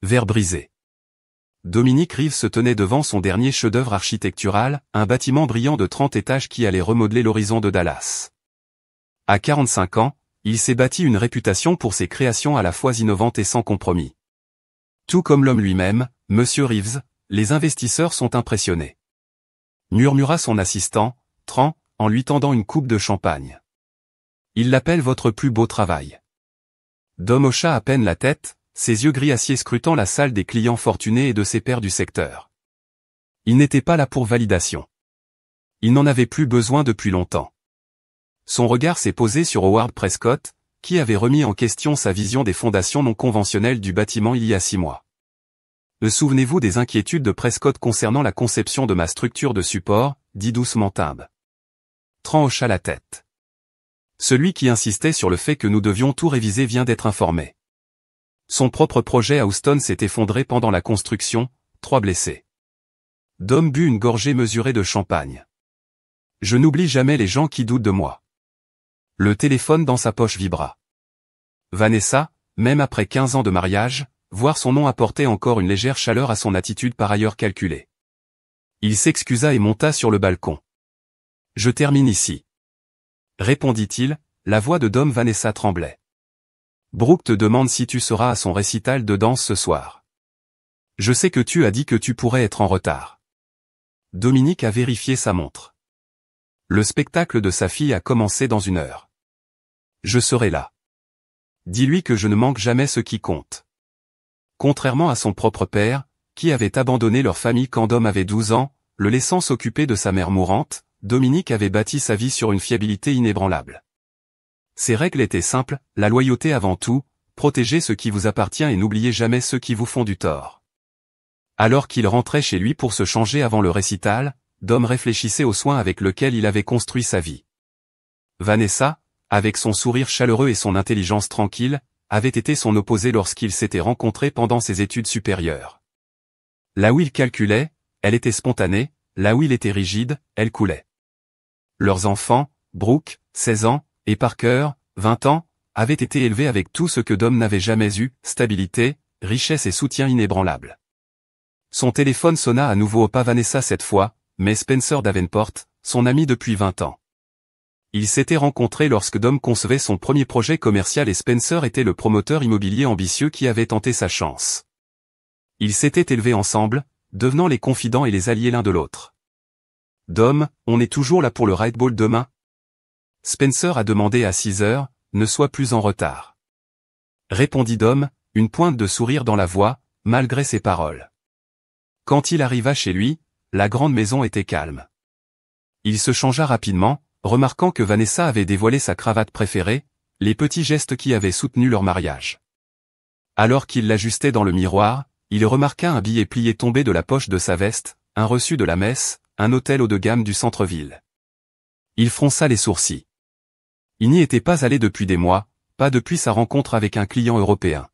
verre brisé. Dominique Rives se tenait devant son dernier chef-d'œuvre architectural, un bâtiment brillant de 30 étages qui allait remodeler l'horizon de Dallas. À 45 ans, il s'est bâti une réputation pour ses créations à la fois innovantes et sans compromis. Tout comme l'homme lui-même, Monsieur Rives, les investisseurs sont impressionnés. Murmura son assistant, Tran, en lui tendant une coupe de champagne. Il l'appelle votre plus beau travail. Dom hocha à peine la tête, ses yeux gris acier scrutant la salle des clients fortunés et de ses pairs du secteur. Il n'était pas là pour validation. Il n'en avait plus besoin depuis longtemps. Son regard s'est posé sur Howard Prescott, qui avait remis en question sa vision des fondations non conventionnelles du bâtiment il y a 6 mois. Souvenez-vous des inquiétudes de Prescott concernant la conception de ma structure de support, dit doucement Timbe. Tran hocha la tête. Celui qui insistait sur le fait que nous devions tout réviser vient d'être informé. Son propre projet à Houston s'est effondré pendant la construction, 3 blessés. Dom but une gorgée mesurée de champagne. Je n'oublie jamais les gens qui doutent de moi. Le téléphone dans sa poche vibra. Vanessa, même après 15 ans de mariage, voir son nom apportait encore une légère chaleur à son attitude par ailleurs calculée. Il s'excusa et monta sur le balcon. Je termine ici. Répondit-il, la voix de Dom Vanessa tremblait. Brooke te demande si tu seras à son récital de danse ce soir. Je sais que tu as dit que tu pourrais être en retard. Dominique a vérifié sa montre. Le spectacle de sa fille a commencé dans 1 heure. Je serai là. Dis-lui que je ne manque jamais ce qui compte. Contrairement à son propre père, qui avait abandonné leur famille quand Dom avait 12 ans, le laissant s'occuper de sa mère mourante, Dominique avait bâti sa vie sur une fiabilité inébranlable. Ses règles étaient simples, la loyauté avant tout, protégez ce qui vous appartient et n'oubliez jamais ceux qui vous font du tort. Alors qu'il rentrait chez lui pour se changer avant le récital, Dom réfléchissait aux soins avec lesquels il avait construit sa vie. Vanessa, avec son sourire chaleureux et son intelligence tranquille, avait été son opposé lorsqu'ils s'étaient rencontrés pendant ses études supérieures. Là où il calculait, elle était spontanée, là où il était rigide, elle coulait. Leurs enfants, Brooke, 16 ans, et Parker, 20 ans, avaient été élevés avec tout ce que Dom n'avait jamais eu, stabilité, richesse et soutien inébranlable. Son téléphone sonna à nouveau, pas Vanessa cette fois, mais Spencer Davenport, son ami depuis 20 ans. Ils s'étaient rencontrés lorsque Dom concevait son premier projet commercial et Spencer était le promoteur immobilier ambitieux qui avait tenté sa chance. Ils s'étaient élevés ensemble, devenant les confidents et les alliés l'un de l'autre. Dom, on est toujours là pour le Red Bull demain? Spencer a demandé à 6 heures, ne sois plus en retard. Répondit Dom, une pointe de sourire dans la voix, malgré ses paroles. Quand il arriva chez lui, la grande maison était calme. Il se changea rapidement, remarquant que Vanessa avait dévoilé sa cravate préférée, les petits gestes qui avaient soutenu leur mariage. Alors qu'il l'ajustait dans le miroir, il remarqua un billet plié tombé de la poche de sa veste, un reçu de la messe, un hôtel haut de gamme du centre-ville. Il fronça les sourcils. Il n'y était pas allé depuis des mois, pas depuis sa rencontre avec un client européen.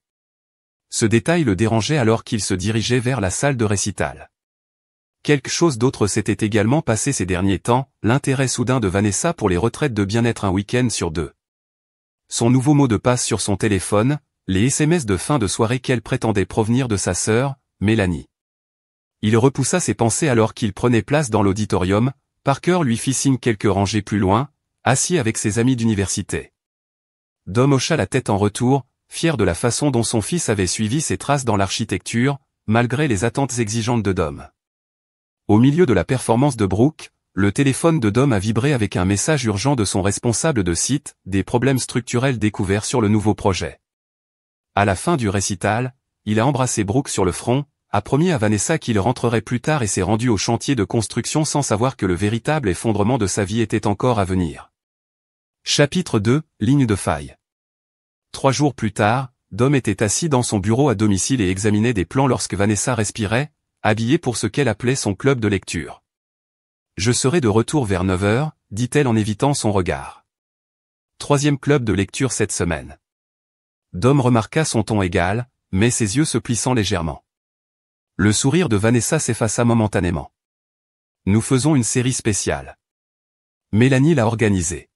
Ce détail le dérangeait alors qu'il se dirigeait vers la salle de récital. Quelque chose d'autre s'était également passé ces derniers temps, l'intérêt soudain de Vanessa pour les retraites de bien-être un week-end sur 2. Son nouveau mot de passe sur son téléphone, les SMS de fin de soirée qu'elle prétendait provenir de sa sœur, Mélanie. Il repoussa ses pensées alors qu'il prenait place dans l'auditorium, Parker lui fit signe quelques rangées plus loin, assis avec ses amis d'université. Dom hocha la tête en retour, fier de la façon dont son fils avait suivi ses traces dans l'architecture, malgré les attentes exigeantes de Dom. Au milieu de la performance de Brooke, le téléphone de Dom a vibré avec un message urgent de son responsable de site, des problèmes structurels découverts sur le nouveau projet. À la fin du récital, il a embrassé Brooke sur le front, a promis à Vanessa qu'il rentrerait plus tard et s'est rendu au chantier de construction sans savoir que le véritable effondrement de sa vie était encore à venir. Chapitre 2, ligne de faille. 3 jours plus tard, Dom était assis dans son bureau à domicile et examinait des plans lorsque Vanessa respirait, habillée pour ce qu'elle appelait son club de lecture. Je serai de retour vers 9 heures, dit-elle en évitant son regard. 3e club de lecture cette semaine. Dom remarqua son ton égal, mais ses yeux se plissant légèrement. Le sourire de Vanessa s'effaça momentanément. Nous faisons une série spéciale. Mélanie l'a organisée.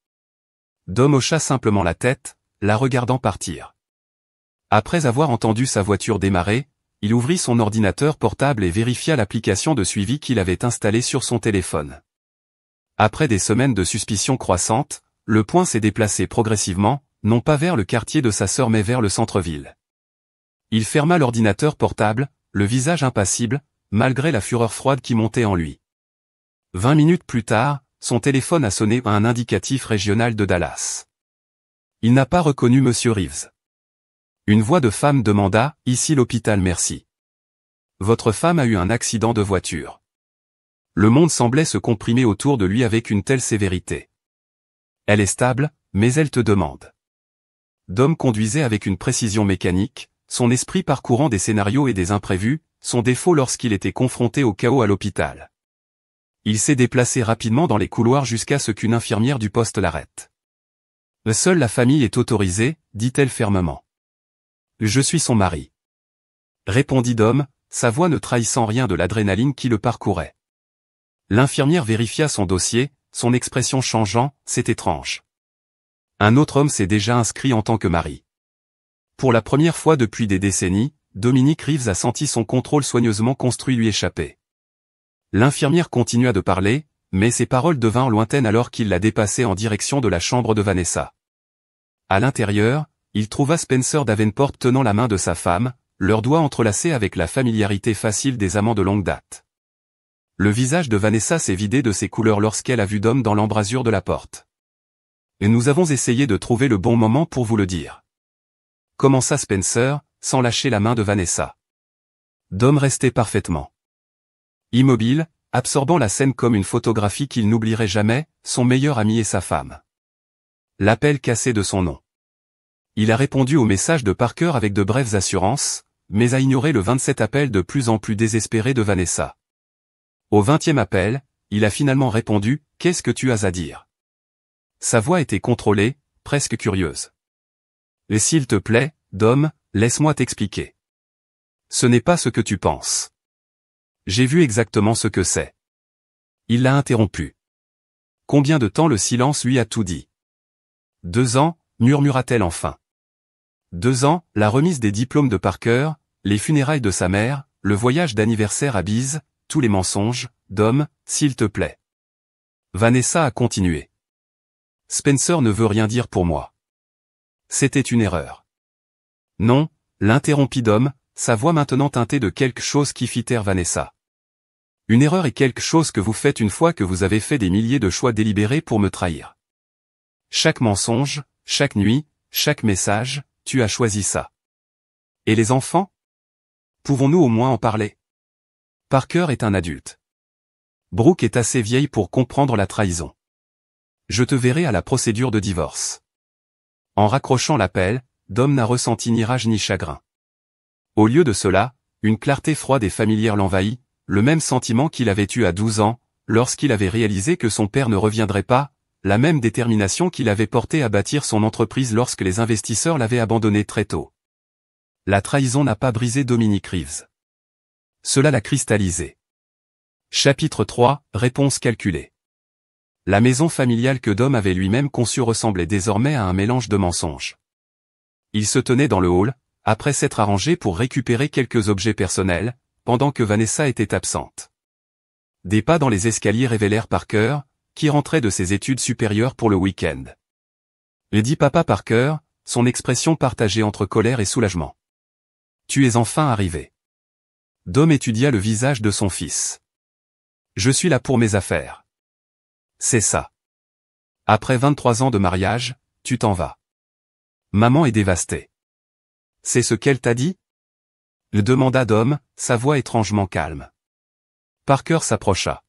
Dom hocha simplement la tête, la regardant partir. Après avoir entendu sa voiture démarrer, il ouvrit son ordinateur portable et vérifia l'application de suivi qu'il avait installée sur son téléphone. Après des semaines de suspicion croissante, le point s'est déplacé progressivement, non pas vers le quartier de sa sœur mais vers le centre-ville. Il ferma l'ordinateur portable, le visage impassible, malgré la fureur froide qui montait en lui. 20 minutes plus tard, son téléphone a sonné à un indicatif régional de Dallas. Il n'a pas reconnu Monsieur Reeves. Une voix de femme demanda, « Ici l'hôpital, merci. Votre femme a eu un accident de voiture. » Le monde semblait se comprimer autour de lui avec une telle sévérité. Elle est stable, mais elle te demande. Dom conduisait avec une précision mécanique, son esprit parcourant des scénarios et des imprévus, son défaut lorsqu'il était confronté au chaos à l'hôpital. Il s'est déplacé rapidement dans les couloirs jusqu'à ce qu'une infirmière du poste l'arrête. « Seule la famille est autorisée, dit-elle fermement. »« Je suis son mari. » Répondit Dom, sa voix ne trahissant rien de l'adrénaline qui le parcourait. L'infirmière vérifia son dossier, son expression changeant, « C'est étrange. Un autre homme s'est déjà inscrit en tant que mari. » Pour la première fois depuis des décennies, Dominique Reeves a senti son contrôle soigneusement construit lui échapper. L'infirmière continua de parler, mais ses paroles devinrent lointaines alors qu'il la dépassait en direction de la chambre de Vanessa. À l'intérieur, il trouva Spencer Davenport tenant la main de sa femme, leurs doigts entrelacés avec la familiarité facile des amants de longue date. Le visage de Vanessa s'est vidé de ses couleurs lorsqu'elle a vu Dom dans l'embrasure de la porte. « Et nous avons essayé de trouver le bon moment pour vous le dire. » Commença Spencer, sans lâcher la main de Vanessa. Dom restait parfaitement immobile, absorbant la scène comme une photographie qu'il n'oublierait jamais, son meilleur ami et sa femme. L'appel cassé de son nom. Il a répondu au message de Parker avec de brèves assurances, mais a ignoré le 27 appel de plus en plus désespéré de Vanessa. Au 20e appel, il a finalement répondu, « Qu'est-ce que tu as à dire ?» Sa voix était contrôlée, presque curieuse. « Et s'il te plaît, Dom, laisse-moi t'expliquer. Ce n'est pas ce que tu penses. J'ai vu exactement ce que c'est. » Il l'a interrompu. Combien de temps le silence lui a tout dit. 2 ans, murmura-t-elle enfin. 2 ans, la remise des diplômes de Parker, les funérailles de sa mère, le voyage d'anniversaire à Bise, tous les mensonges, Dom, s'il te plaît. Vanessa a continué. Spencer ne veut rien dire pour moi. C'était une erreur. Non, l'interrompit Dom, sa voix maintenant teintée de quelque chose qui fit taire Vanessa. Une erreur est quelque chose que vous faites une fois que vous avez fait des milliers de choix délibérés pour me trahir. Chaque mensonge, chaque nuit, chaque message, tu as choisi ça. Et les enfants? Pouvons-nous au moins en parler? Parker est un adulte. Brooke est assez vieille pour comprendre la trahison. Je te verrai à la procédure de divorce. En raccrochant l'appel, Dom n'a ressenti ni rage ni chagrin. Au lieu de cela, une clarté froide et familière l'envahit, le même sentiment qu'il avait eu à 12 ans, lorsqu'il avait réalisé que son père ne reviendrait pas, la même détermination qu'il avait porté à bâtir son entreprise lorsque les investisseurs l'avaient abandonné très tôt. La trahison n'a pas brisé Dominique Reeves. Cela l'a cristallisé. Chapitre 3, réponse calculée. La maison familiale que Dom avait lui-même conçue ressemblait désormais à un mélange de mensonges. Il se tenait dans le hall, après s'être arrangé pour récupérer quelques objets personnels, pendant que Vanessa était absente. Des pas dans les escaliers révélèrent Parker, qui rentrait de ses études supérieures pour le week-end. Il dit Papa Parker, son expression partagée entre colère et soulagement. Tu es enfin arrivé. Dom étudia le visage de son fils. Je suis là pour mes affaires. C'est ça. Après 23 ans de mariage, tu t'en vas. Maman est dévastée. C'est ce qu'elle t'a dit? Le demanda Dom, sa voix étrangement calme. Parker s'approcha.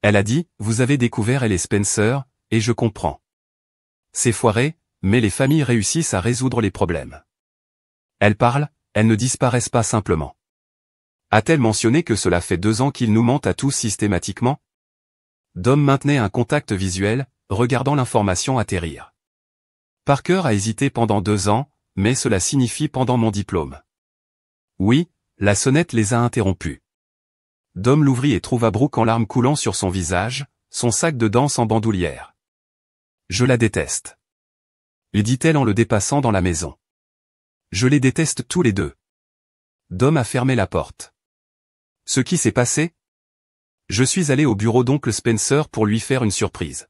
Elle a dit, vous avez découvert elle et Spencer, et je comprends. C'est foiré, mais les familles réussissent à résoudre les problèmes. Elles parlent, elles ne disparaissent pas simplement. A-t-elle mentionné que cela fait 2 ans qu'ils nous mentent à tous systématiquement? Dom maintenait un contact visuel, regardant l'information atterrir. Parker a hésité pendant 2 ans, mais cela signifie pendant mon diplôme. Oui, la sonnette les a interrompus. Dom l'ouvrit et trouva Brooke en larmes coulant sur son visage, son sac de danse en bandoulière. Je la déteste. Lui dit-elle en le dépassant dans la maison. Je les déteste tous les deux. Dom a fermé la porte. Ce qui s'est passé? Je suis allé au bureau d'oncle Spencer pour lui faire une surprise.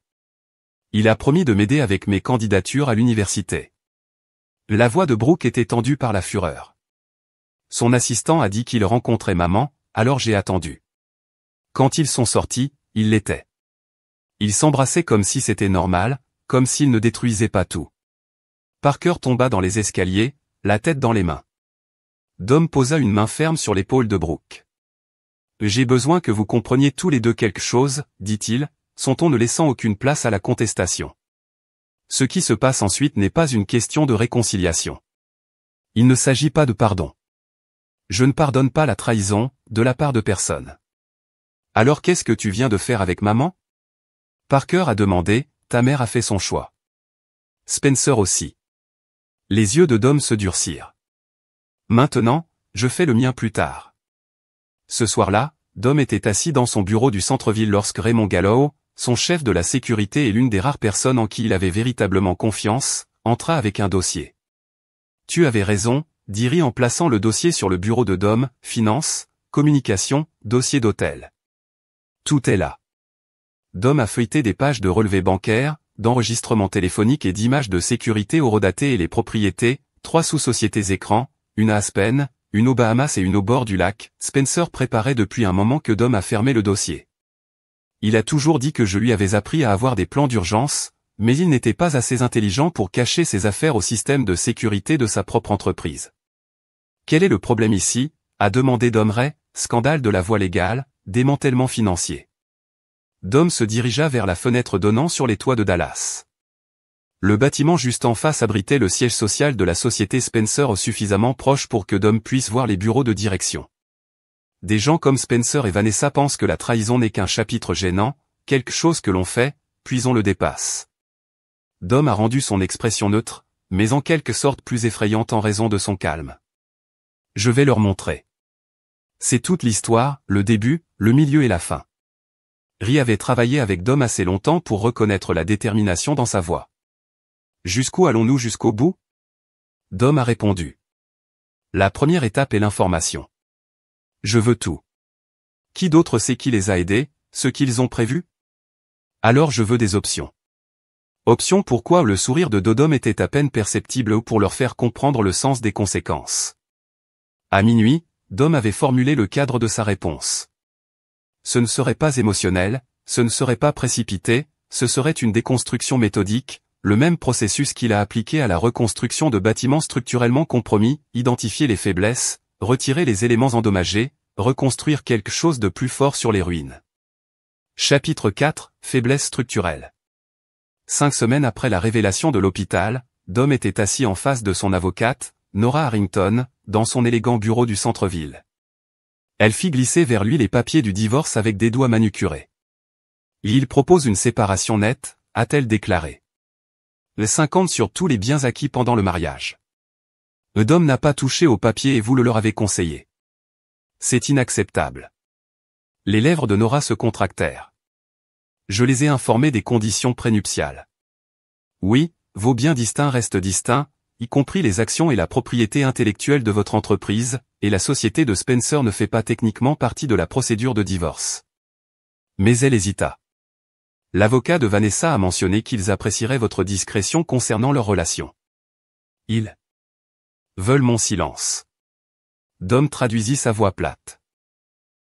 Il a promis de m'aider avec mes candidatures à l'université. La voix de Brooke était tendue par la fureur. Son assistant a dit qu'il rencontrait maman, alors j'ai attendu. Quand ils sont sortis, ils l'étaient. Ils s'embrassaient comme si c'était normal, comme s'ils ne détruisaient pas tout. Parker tomba dans les escaliers, la tête dans les mains. Dom posa une main ferme sur l'épaule de Brooke. « J'ai besoin que vous compreniez tous les deux quelque chose, dit-il, son ton ne laissant aucune place à la contestation. Ce qui se passe ensuite n'est pas une question de réconciliation. Il ne s'agit pas de pardon. Je ne pardonne pas la trahison, de la part de personne. Alors qu'est-ce que tu viens de faire avec maman? Parker a demandé, ta mère a fait son choix. Spencer aussi. Les yeux de Dom se durcirent. Maintenant, je fais le mien plus tard. Ce soir-là, Dom était assis dans son bureau du centre-ville lorsque Raymond Gallo, son chef de la sécurité et l'une des rares personnes en qui il avait véritablement confiance, entra avec un dossier. Tu avais raison, dit Ri en plaçant le dossier sur le bureau de Dom, finance, communication, dossier d'hôtel. Tout est là. Dom a feuilleté des pages de relevés bancaires, d'enregistrements téléphoniques et d'images de sécurité horodatées et les propriétés, 3 sous-sociétés écrans, une à Aspen, une aux Bahamas et une au bord du lac. Spencer préparait depuis un moment que Dom a fermé le dossier. Il a toujours dit que je lui avais appris à avoir des plans d'urgence, mais il n'était pas assez intelligent pour cacher ses affaires au système de sécurité de sa propre entreprise. Quel est le problème ici? A demandé Dom Ray, scandale de la voie légale, démantèlement financier. Dom se dirigea vers la fenêtre donnant sur les toits de Dallas. Le bâtiment juste en face abritait le siège social de la société Spencer suffisamment proche pour que Dom puisse voir les bureaux de direction. Des gens comme Spencer et Vanessa pensent que la trahison n'est qu'un chapitre gênant, quelque chose que l'on fait, puis on le dépasse. Dom a rendu son expression neutre, mais en quelque sorte plus effrayante en raison de son calme. Je vais leur montrer. C'est toute l'histoire, le début, le milieu et la fin. Ri avait travaillé avec Dom assez longtemps pour reconnaître la détermination dans sa voix. Jusqu'où allons-nous jusqu'au bout? Dom a répondu. La première étape est l'information. Je veux tout. Qui d'autre sait qui les a aidés, ce qu'ils ont prévu? Alors je veux des options. Options pourquoi le sourire de Dom était à peine perceptible ou pour leur faire comprendre le sens des conséquences. À minuit, Dom avait formulé le cadre de sa réponse. Ce ne serait pas émotionnel, ce ne serait pas précipité, ce serait une déconstruction méthodique, le même processus qu'il a appliqué à la reconstruction de bâtiments structurellement compromis, identifier les faiblesses, retirer les éléments endommagés, reconstruire quelque chose de plus fort sur les ruines. Chapitre 4, Faiblesse structurelle. 5 semaines après la révélation de l'hôpital, Dom était assis en face de son avocate, Nora Harrington, dans son élégant bureau du centre-ville. Elle fit glisser vers lui les papiers du divorce avec des doigts manucurés. Il propose une séparation nette, a-t-elle déclaré. Les 50 sur tous les biens acquis pendant le mariage. Dom n'a pas touché aux papiers et vous le leur avez conseillé. C'est inacceptable. Les lèvres de Nora se contractèrent. Je les ai informés des conditions prénuptiales. Oui, vos biens distincts restent distincts, y compris les actions et la propriété intellectuelle de votre entreprise, et la société de Spencer ne fait pas techniquement partie de la procédure de divorce. Mais elle hésita. L'avocat de Vanessa a mentionné qu'ils apprécieraient votre discrétion concernant leur relation. Ils veulent mon silence. Dom traduisit sa voix plate.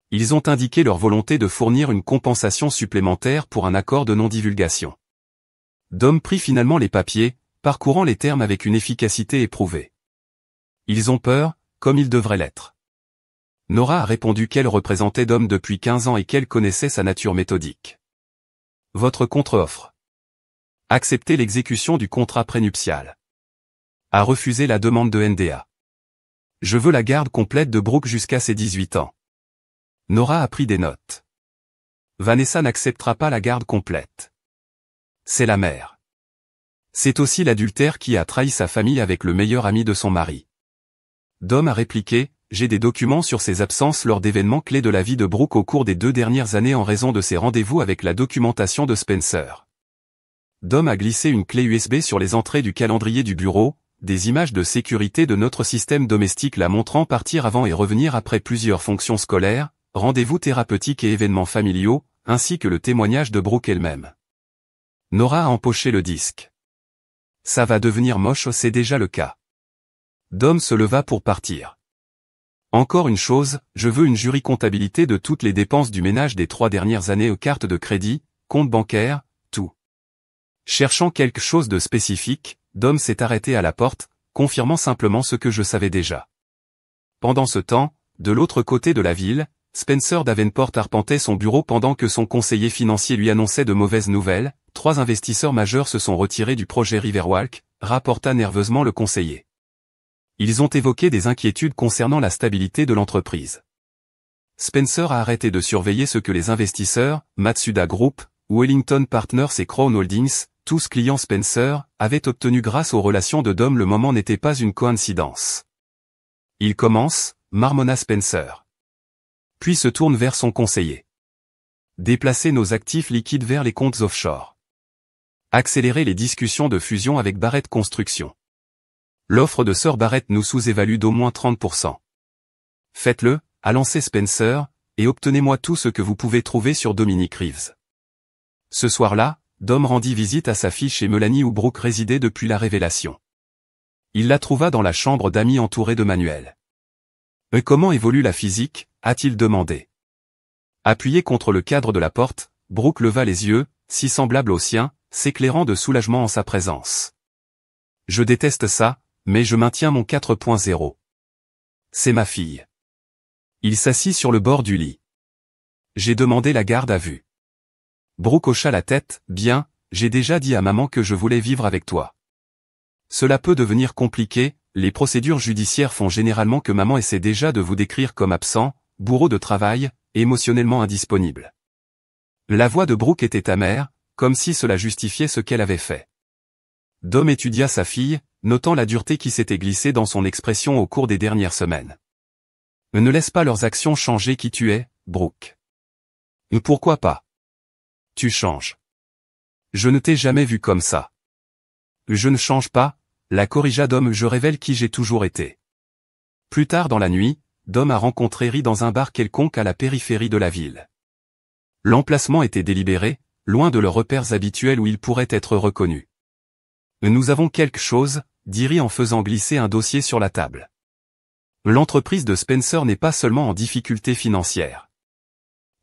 Ils ont indiqué leur volonté de fournir une compensation supplémentaire pour un accord de non-divulgation. Dom prit finalement les papiers, parcourant les termes avec une efficacité éprouvée. Ils ont peur, comme ils devraient l'être. Nora a répondu qu'elle représentait Dom depuis 15 ans et qu'elle connaissait sa nature méthodique. Votre contre-offre. Accepter l'exécution du contrat prénuptial. A refusé la demande de NDA. Je veux la garde complète de Brooke jusqu'à ses 18 ans. Nora a pris des notes. Vanessa n'acceptera pas la garde complète. C'est la mère. C'est aussi l'adultère qui a trahi sa famille avec le meilleur ami de son mari. Dom a répliqué, j'ai des documents sur ses absences lors d'événements clés de la vie de Brooke au cours des 2 dernières années en raison de ses rendez-vous avec la documentation de Spencer. Dom a glissé une clé USB sur les entrées du calendrier du bureau, des images de sécurité de notre système domestique la montrant partir avant et revenir après plusieurs fonctions scolaires, rendez-vous thérapeutiques et événements familiaux, ainsi que le témoignage de Brooke elle-même. Nora a empoché le disque. Ça va devenir moche, c'est déjà le cas. Dom se leva pour partir. Encore une chose, je veux une jury-comptabilité de toutes les dépenses du ménage des 3 dernières années aux cartes de crédit, compte bancaire, tout. Cherchant quelque chose de spécifique, Dom s'est arrêté à la porte, confirmant simplement ce que je savais déjà. Pendant ce temps, de l'autre côté de la ville, Spencer Davenport arpentait son bureau pendant que son conseiller financier lui annonçait de mauvaises nouvelles. 3 investisseurs majeurs se sont retirés du projet Riverwalk, rapporta nerveusement le conseiller. Ils ont évoqué des inquiétudes concernant la stabilité de l'entreprise. Spencer a arrêté de surveiller ce que les investisseurs, Matsuda Group, Wellington Partners et Crown Holdings, tous clients Spencer, avaient obtenu grâce aux relations de Dom. Le moment n'était pas une coïncidence. Il commence, marmonna Spencer. Puis se tourne vers son conseiller. Déplacer nos actifs liquides vers les comptes offshore. Accélérer les discussions de fusion avec Barrett Construction. L'offre de Sir Barrett nous sous-évalue d'au moins 30%. Faites-le, a lancé Spencer, et obtenez-moi tout ce que vous pouvez trouver sur Dominic Reeves. Ce soir-là, Dom rendit visite à sa fille chez Melanie où Brooke résidait depuis la révélation. Il la trouva dans la chambre d'amis entourée de manuels. « Comment évolue la physique ?» a-t-il demandé. Appuyé contre le cadre de la porte, Brooke leva les yeux, si semblables aux siens, s'éclairant de soulagement en sa présence. « Je déteste ça, mais je maintiens mon 4.0. C'est ma fille. » Il s'assit sur le bord du lit. « J'ai demandé la garde à vue. » Brooke hocha la tête. « Bien, j'ai déjà dit à maman que je voulais vivre avec toi. Cela peut devenir compliqué, les procédures judiciaires font généralement que maman essaie déjà de vous décrire comme absent, bourreau de travail, émotionnellement indisponible. » La voix de Brooke était amère, comme si cela justifiait ce qu'elle avait fait. Dom étudia sa fille, notant la dureté qui s'était glissée dans son expression au cours des dernières semaines. « Ne laisse pas leurs actions changer qui tu es, Brooke. »« Pourquoi pas ? Tu changes. Je ne t'ai jamais vu comme ça. »« Je ne change pas, » la corrigea Dom. « Je révèle qui j'ai toujours été. » Plus tard dans la nuit, Dom a rencontré Ri dans un bar quelconque à la périphérie de la ville. L'emplacement était délibéré, loin de leurs repères habituels où ils pourraient être reconnus. « Nous avons quelque chose, » dit Ri en faisant glisser un dossier sur la table. L'entreprise de Spencer n'est pas seulement en difficulté financière.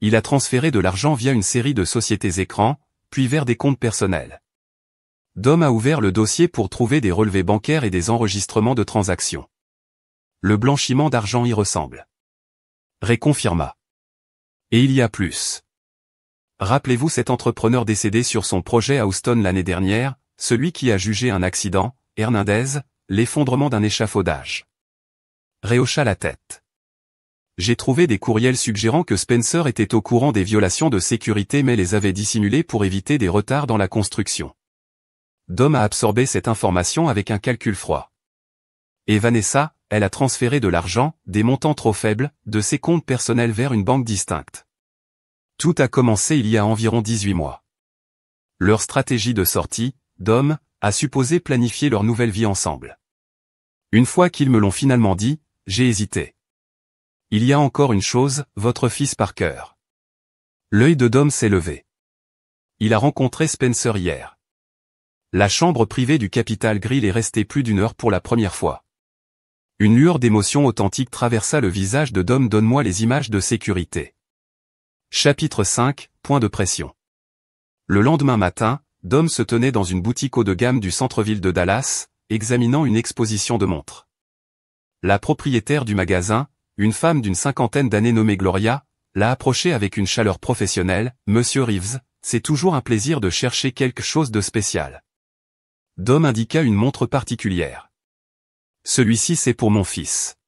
Il a transféré de l'argent via une série de sociétés écrans, puis vers des comptes personnels. Dom a ouvert le dossier pour trouver des relevés bancaires et des enregistrements de transactions. Le blanchiment d'argent y ressemble. Ray confirma. Et il y a plus. Rappelez-vous cet entrepreneur décédé sur son projet à Houston l'année dernière, celui qui a jugé un accident, Hernandez, l'effondrement d'un échafaudage. Ray hocha la tête. J'ai trouvé des courriels suggérant que Spencer était au courant des violations de sécurité mais les avait dissimulés pour éviter des retards dans la construction. Dom a absorbé cette information avec un calcul froid. Et Vanessa, elle a transféré de l'argent, des montants trop faibles, de ses comptes personnels vers une banque distincte. Tout a commencé il y a environ 18 mois. Leur stratégie de sortie, Dom, a supposé planifier leur nouvelle vie ensemble. Une fois qu'ils me l'ont finalement dit, j'ai hésité. Il y a encore une chose, votre fils Parker. L'œil de Dom s'est levé. Il a rencontré Spencer hier. La chambre privée du Capitol Grill est restée plus d'1 heure pour la première fois. Une lueur d'émotion authentique traversa le visage de Dom. Donne-moi les images de sécurité. Chapitre 5, point de pression. Le lendemain matin, Dom se tenait dans une boutique haut de gamme du centre-ville de Dallas, examinant une exposition de montres. La propriétaire du magasin, une femme d'une 50aine d'années nommée Gloria, l'a approché avec une chaleur professionnelle. « Monsieur Reeves, c'est toujours un plaisir de chercher quelque chose de spécial. » Dom indiqua une montre particulière. « Celui-ci c'est pour mon fils. »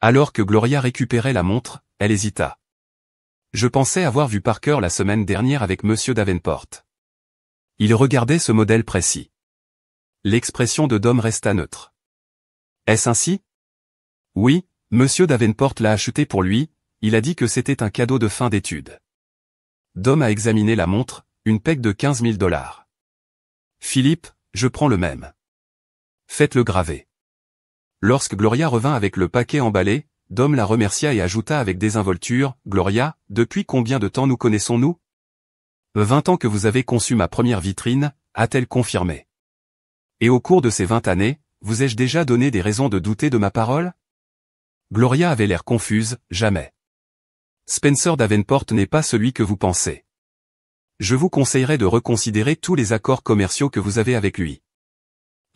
Alors que Gloria récupérait la montre, elle hésita. « Je pensais avoir vu Parker la semaine dernière avec Monsieur Davenport. » Il regardait ce modèle précis. L'expression de Dom resta neutre. « Est-ce ainsi ? » « Oui, Monsieur Davenport l'a acheté pour lui, il a dit que c'était un cadeau de fin d'études. » Dom a examiné la montre, une peg de $15 000. « Philippe, je prends le même. » Faites-le graver. Lorsque Gloria revint avec le paquet emballé, Dom la remercia et ajouta avec désinvolture, « Gloria, depuis combien de temps nous connaissons-nous » « 20 ans que vous avez conçu ma première vitrine, a-t-elle confirmé. Et au cours de ces 20 années, vous ai-je déjà donné des raisons de douter de ma parole » Gloria avait l'air confuse, jamais. Spencer Davenport n'est pas celui que vous pensez. Je vous conseillerais de reconsidérer tous les accords commerciaux que vous avez avec lui.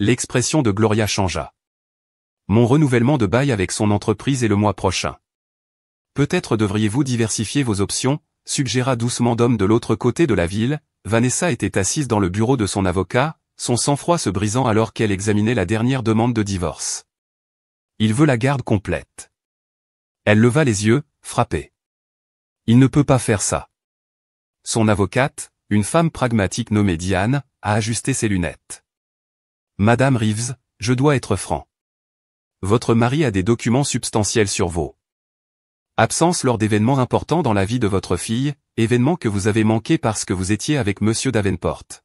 L'expression de Gloria changea. Mon renouvellement de bail avec son entreprise est le mois prochain. Peut-être devriez-vous diversifier vos options, suggéra doucement Dom de l'autre côté de la ville. Vanessa était assise dans le bureau de son avocat, son sang-froid se brisant alors qu'elle examinait la dernière demande de divorce. Il veut la garde complète. Elle leva les yeux, frappée. Il ne peut pas faire ça. Son avocate, une femme pragmatique nommée Diane, a ajusté ses lunettes. Madame Reeves, je dois être franc. Votre mari a des documents substantiels sur vos absence lors d'événements importants dans la vie de votre fille, événements que vous avez manqués parce que vous étiez avec Monsieur Davenport.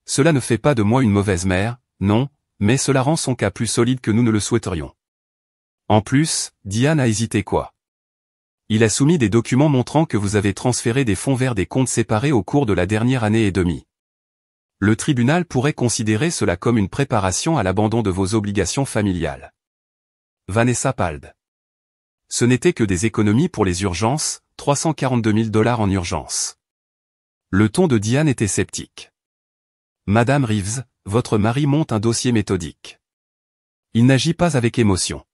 Cela ne fait pas de moi une mauvaise mère, non, mais cela rend son cas plus solide que nous ne le souhaiterions. En plus, Diane a hésité quoi. Il a soumis des documents montrant que vous avez transféré des fonds vers des comptes séparés au cours de la dernière année et demie. Le tribunal pourrait considérer cela comme une préparation à l'abandon de vos obligations familiales. Vanessa Pald. Ce n'était que des économies pour les urgences, 342 000 $ en urgence. Le ton de Diane était sceptique. Madame Reeves, votre mari monte un dossier méthodique. Il n'agit pas avec émotion.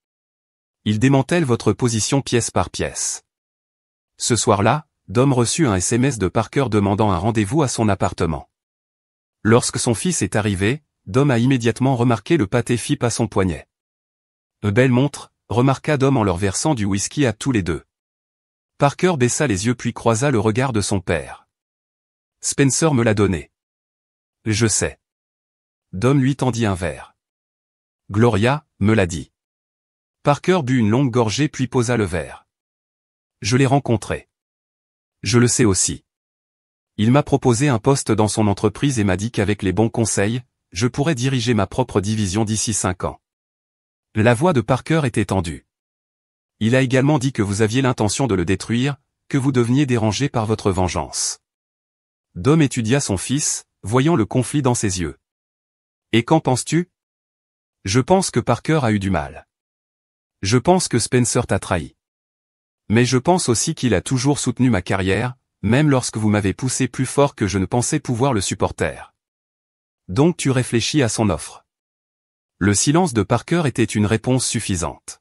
Il démantèle votre position pièce par pièce. Ce soir-là, Dom reçut un SMS de Parker demandant un rendez-vous à son appartement. Lorsque son fils est arrivé, Dom a immédiatement remarqué le pâté FIP à son poignet. Une belle montre, remarqua Dom en leur versant du whisky à tous les deux. Parker baissa les yeux puis croisa le regard de son père. Spencer me l'a donné. Je sais. Dom lui tendit un verre. Gloria, me l'a dit. Parker but une longue gorgée puis posa le verre. Je l'ai rencontré. Je le sais aussi. Il m'a proposé un poste dans son entreprise et m'a dit qu'avec les bons conseils, je pourrais diriger ma propre division d'ici 5 ans. La voix de Parker était tendue. Il a également dit que vous aviez l'intention de le détruire, que vous deveniez dérangé par votre vengeance. Dom étudia son fils, voyant le conflit dans ses yeux. Et qu'en penses-tu ? Je pense que Parker a eu du mal. Je pense que Spencer t'a trahi. Mais je pense aussi qu'il a toujours soutenu ma carrière, même lorsque vous m'avez poussé plus fort que je ne pensais pouvoir le supporter. Donc tu réfléchis à son offre. Le silence de Parker était une réponse suffisante.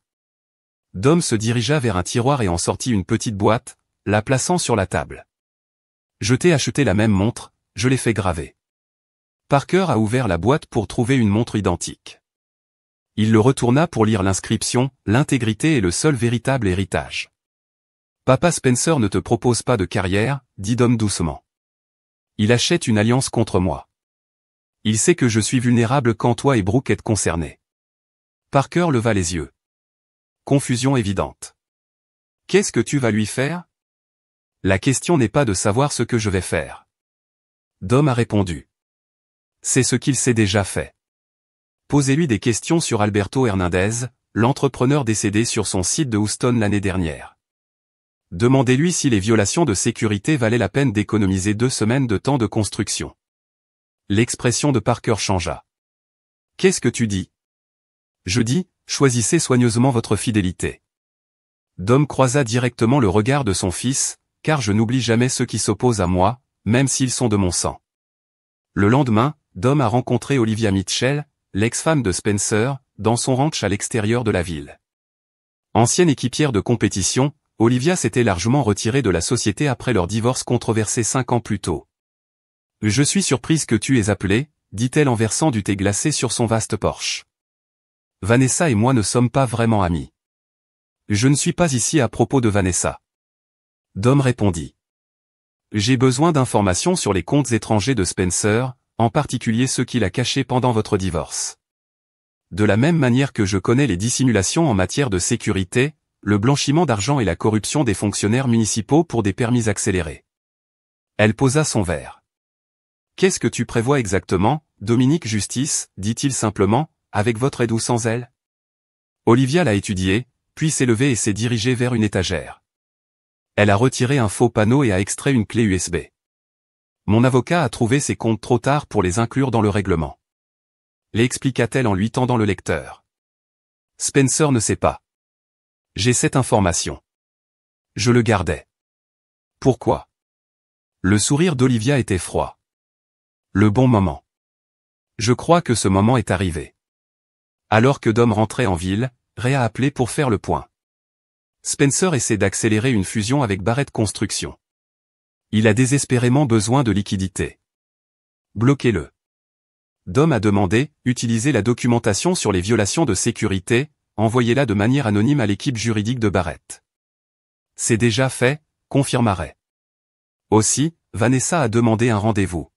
Dom se dirigea vers un tiroir et en sortit une petite boîte, la plaçant sur la table. Je t'ai acheté la même montre, je l'ai fait graver. Parker a ouvert la boîte pour trouver une montre identique. Il le retourna pour lire l'inscription, l'intégrité est le seul véritable héritage. Papa Spencer ne te propose pas de carrière, dit Dom doucement. Il achète une alliance contre moi. Il sait que je suis vulnérable quand toi et Brooke êtes concernés. Parker leva les yeux. Confusion évidente. Qu'est-ce que tu vas lui faire ? La question n'est pas de savoir ce que je vais faire. Dom a répondu. C'est ce qu'il s'est déjà fait. Posez-lui des questions sur Alberto Hernandez, l'entrepreneur décédé sur son site de Houston l'année dernière. Demandez-lui si les violations de sécurité valaient la peine d'économiser 2 semaines de temps de construction. L'expression de Parker changea. Qu'est-ce que tu dis ? Je dis, choisissez soigneusement votre fidélité. Dom croisa directement le regard de son fils, car je n'oublie jamais ceux qui s'opposent à moi, même s'ils sont de mon sang. Le lendemain, Dom a rencontré Olivia Mitchell, l'ex-femme de Spencer, dans son ranch à l'extérieur de la ville. Ancienne équipière de compétition, Olivia s'était largement retirée de la société après leur divorce controversé 5 ans plus tôt. « Je suis surprise que tu aies appelé », dit-elle en versant du thé glacé sur son vaste Porsche. « Vanessa et moi ne sommes pas vraiment amis. »« Je ne suis pas ici à propos de Vanessa. » Dom répondit. « J'ai besoin d'informations sur les comptes étrangers de Spencer, en particulier ceux qu'il a cachés pendant votre divorce. De la même manière que je connais les dissimulations en matière de sécurité, le blanchiment d'argent et la corruption des fonctionnaires municipaux pour des permis accélérés. » Elle posa son verre. « Qu'est-ce que tu prévois exactement, Dominique Justice, dit-il simplement, avec votre aide ou sans elle? Olivia l'a étudié, puis s'est levée et s'est dirigée vers une étagère. Elle a retiré un faux panneau et a extrait une clé USB. Mon avocat a trouvé ces comptes trop tard pour les inclure dans le règlement. L'expliqua-t-elle en lui tendant le lecteur. Spencer ne sait pas. J'ai cette information. Je le gardais. Pourquoi? Le sourire d'Olivia était froid. Le bon moment. Je crois que ce moment est arrivé. Alors que Dom rentrait en ville, Ray a appelé pour faire le point. Spencer essaie d'accélérer une fusion avec Barrett Construction. Il a désespérément besoin de liquidités. Bloquez-le. Dom a demandé, utilisez la documentation sur les violations de sécurité, envoyez-la de manière anonyme à l'équipe juridique de Barrett. C'est déjà fait, confirma Ray. Aussi, Vanessa a demandé un rendez-vous.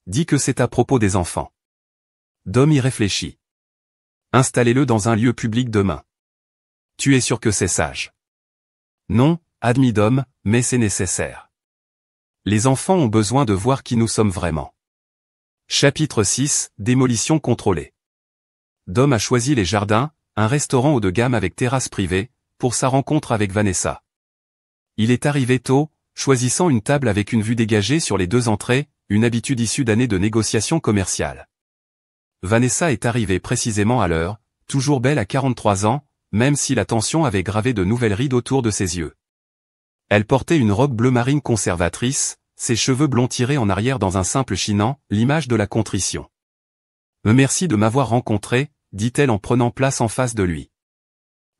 Dis que c'est à propos des enfants. Dom y réfléchit. Installez-le dans un lieu public demain. Tu es sûr que c'est sage? Non, admis Dom, mais c'est nécessaire. Les enfants ont besoin de voir qui nous sommes vraiment. Chapitre 6, démolition contrôlée. Dom a choisi les jardins, un restaurant haut de gamme avec terrasse privée, pour sa rencontre avec Vanessa. Il est arrivé tôt, choisissant une table avec une vue dégagée sur les deux entrées, une habitude issue d'années de négociations commerciales. Vanessa est arrivée précisément à l'heure, toujours belle à 43 ans, même si la tension avait gravé de nouvelles rides autour de ses yeux. Elle portait une robe bleu marine conservatrice, ses cheveux blonds tirés en arrière dans un simple chinant, l'image de la contrition. « Merci de m'avoir rencontré », dit-elle en prenant place en face de lui.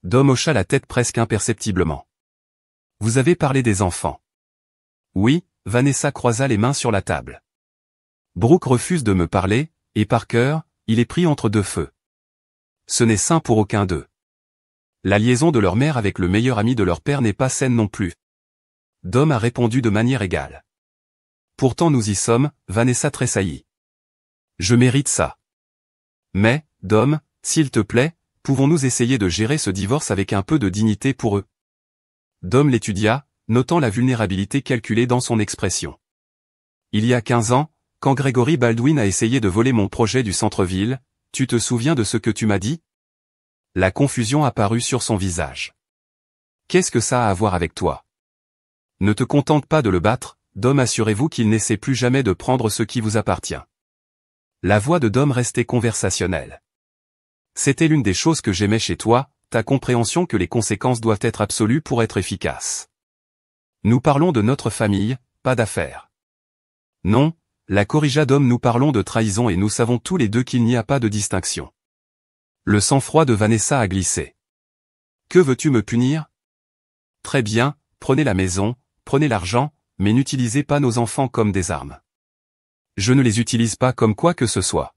Dom hocha la tête presque imperceptiblement. « Vous avez parlé des enfants. » Oui, Vanessa croisa les mains sur la table. Brooke refuse de me parler, et Parker, il est pris entre deux feux. Ce n'est sain pour aucun d'eux. La liaison de leur mère avec le meilleur ami de leur père n'est pas saine non plus. Dom a répondu de manière égale. Pourtant nous y sommes, Vanessa tressaillit. Je mérite ça. Mais, Dom, s'il te plaît, pouvons-nous essayer de gérer ce divorce avec un peu de dignité pour eux? Dom l'étudia, notant la vulnérabilité calculée dans son expression. Il y a 15 ans, quand Gregory Baldwin a essayé de voler mon projet du centre-ville, tu te souviens de ce que tu m'as dit? La confusion apparut sur son visage. Qu'est-ce que ça a à voir avec toi? Ne te contente pas de le battre, Dom, assurez-vous qu'il n'essaie plus jamais de prendre ce qui vous appartient. La voix de Dom restait conversationnelle. C'était l'une des choses que j'aimais chez toi, ta compréhension que les conséquences doivent être absolues pour être efficaces. Nous parlons de notre famille, pas d'affaires. Non, la corrigea Dom, nous parlons de trahison et nous savons tous les deux qu'il n'y a pas de distinction. Le sang-froid de Vanessa a glissé. Que veux-tu me punir? Très bien, prenez la maison, prenez l'argent, mais n'utilisez pas nos enfants comme des armes. Je ne les utilise pas comme quoi que ce soit.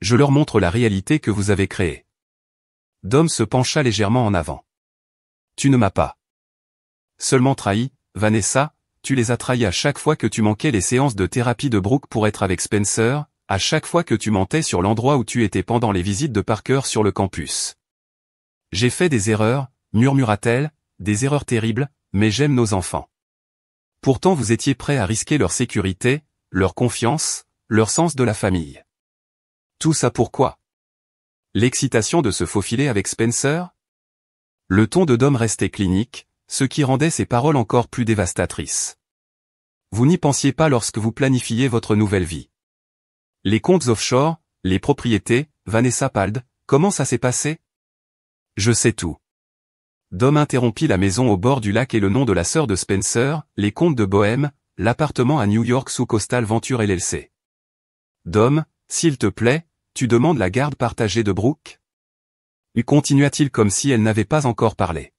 Je leur montre la réalité que vous avez créée. Dom se pencha légèrement en avant. Tu ne m'as pas seulement trahi, Vanessa, tu les as trahis à chaque fois que tu manquais les séances de thérapie de Brooke pour être avec Spencer, à chaque fois que tu mentais sur l'endroit où tu étais pendant les visites de Parker sur le campus. J'ai fait des erreurs, murmura-t-elle, des erreurs terribles, mais j'aime nos enfants. Pourtant vous étiez prêts à risquer leur sécurité, leur confiance, leur sens de la famille. Tout ça pourquoi? L'excitation de se faufiler avec Spencer? Le ton de Dom restait clinique, ce qui rendait ses paroles encore plus dévastatrices. Vous n'y pensiez pas lorsque vous planifiez votre nouvelle vie. Les comptes offshore, les propriétés, Vanessa Pald, comment ça s'est passé? Je sais tout. Dom interrompit la maison au bord du lac et le nom de la sœur de Spencer, les comtes de Bohème, l'appartement à New York sous Coastal Venture LLC. Dom, s'il te plaît, tu demandes la garde partagée de Brooke? Continua-t-il comme si elle n'avait pas encore parlé.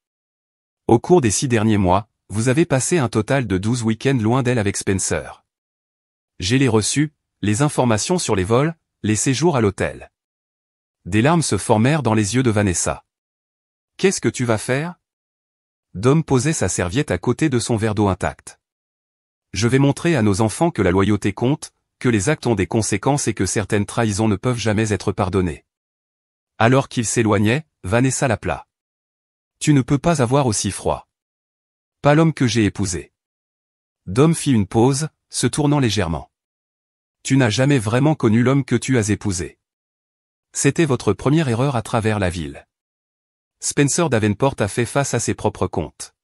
Au cours des 6 derniers mois, vous avez passé un total de 12 week-ends loin d'elle avec Spencer. J'ai les reçus, les informations sur les vols, les séjours à l'hôtel. Des larmes se formèrent dans les yeux de Vanessa. Qu'est-ce que tu vas faire? Dom posait sa serviette à côté de son verre d'eau intact. Je vais montrer à nos enfants que la loyauté compte, que les actes ont des conséquences et que certaines trahisons ne peuvent jamais être pardonnées. Alors qu'il s'éloignait, Vanessa l'appela. Tu ne peux pas avoir aussi froid. Pas l'homme que j'ai épousé. Dom fit une pause, se tournant légèrement. Tu n'as jamais vraiment connu l'homme que tu as épousé. C'était votre première erreur à travers la ville. Spencer Davenport a fait face à ses propres comptes.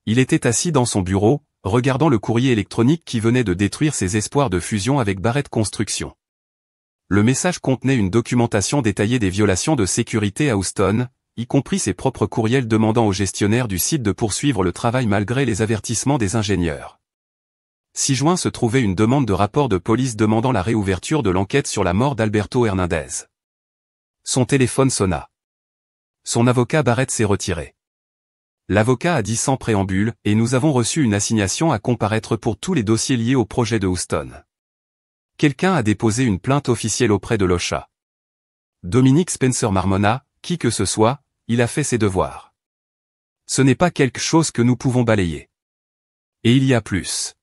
Il était assis dans son bureau, regardant le courrier électronique qui venait de détruire ses espoirs de fusion avec Barrett Construction. Le message contenait une documentation détaillée des violations de sécurité à Houston, y compris ses propres courriels demandant au gestionnaire du site de poursuivre le travail malgré les avertissements des ingénieurs. 6 juin se trouvait une demande de rapport de police demandant la réouverture de l'enquête sur la mort d'Alberto Hernandez. Son téléphone sonna. Son avocat Barrett s'est retiré. L'avocat a dit sans préambule, et nous avons reçu une assignation à comparaître pour tous les dossiers liés au projet de Houston. Quelqu'un a déposé une plainte officielle auprès de l'OSHA. Dominique Spencer marmonna, qui que ce soit, il a fait ses devoirs. Ce n'est pas quelque chose que nous pouvons balayer. Et il y a plus.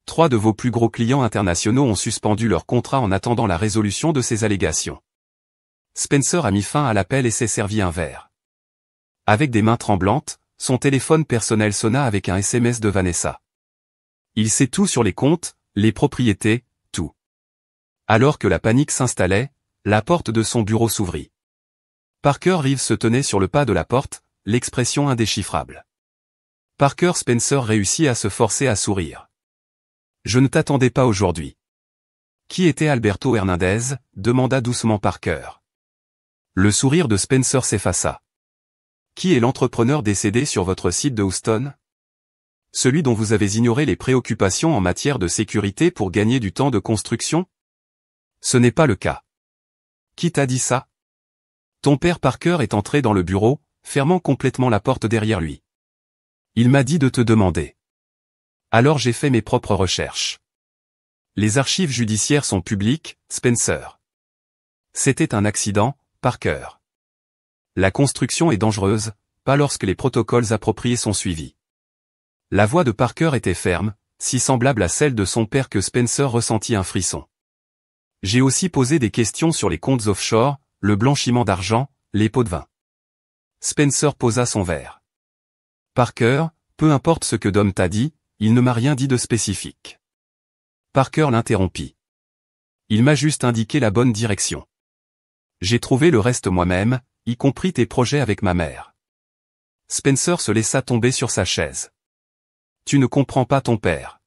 3 de vos plus gros clients internationaux ont suspendu leur contrat en attendant la résolution de ces allégations. Spencer a mis fin à l'appel et s'est servi un verre. Avec des mains tremblantes, son téléphone personnel sonna avec un SMS de Vanessa. Il sait tout sur les comptes, les propriétés, tout. Alors que la panique s'installait, la porte de son bureau s'ouvrit. Parker Reeves se tenait sur le pas de la porte, l'expression indéchiffrable. Parker Spencer réussit à se forcer à sourire. Je ne t'attendais pas aujourd'hui. Qui était Alberto Hernandez? Demanda doucement Parker. Le sourire de Spencer s'effaça. Qui est l'entrepreneur décédé sur votre site de Houston? Celui dont vous avez ignoré les préoccupations en matière de sécurité pour gagner du temps de construction? Ce n'est pas le cas. Qui t'a dit ça? Ton père Parker est entré dans le bureau, fermant complètement la porte derrière lui. Il m'a dit de te demander. Alors j'ai fait mes propres recherches. Les archives judiciaires sont publiques, Spencer. C'était un accident, Parker. La construction est dangereuse, pas lorsque les protocoles appropriés sont suivis. La voix de Parker était ferme, si semblable à celle de son père que Spencer ressentit un frisson. J'ai aussi posé des questions sur les comptes offshore, le blanchiment d'argent, les pots de vin. Spencer posa son verre. Parker, peu importe ce que Dom t'a dit, il ne m'a rien dit de spécifique. Parker l'interrompit. Il m'a juste indiqué la bonne direction. J'ai trouvé le reste moi-même, y compris tes projets avec ma mère. Spencer se laissa tomber sur sa chaise. Tu ne comprends pas ton père.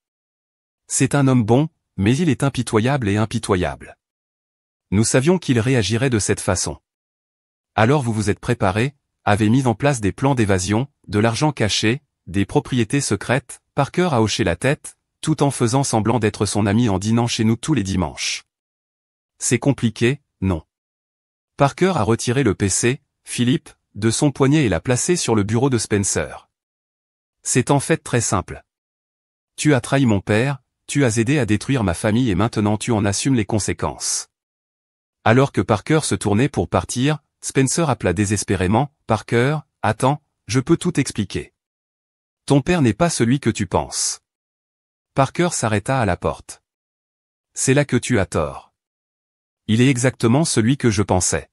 C'est un homme bon, mais il est impitoyable et impitoyable. Nous savions qu'il réagirait de cette façon. Alors vous vous êtes préparé, avez mis en place des plans d'évasion, de l'argent caché, des propriétés secrètes. Parker a hoché la tête, tout en faisant semblant d'être son ami en dînant chez nous tous les dimanches. C'est compliqué, non. Parker a retiré le PC, Philippe, de son poignet et l'a placé sur le bureau de Spencer. C'est en fait très simple. Tu as trahi mon père, tu as aidé à détruire ma famille et maintenant tu en assumes les conséquences. Alors que Parker se tournait pour partir, Spencer appela désespérément, Parker, attends, je peux tout expliquer. Ton père n'est pas celui que tu penses. Parker s'arrêta à la porte. C'est là que tu as tort. Il est exactement celui que je pensais.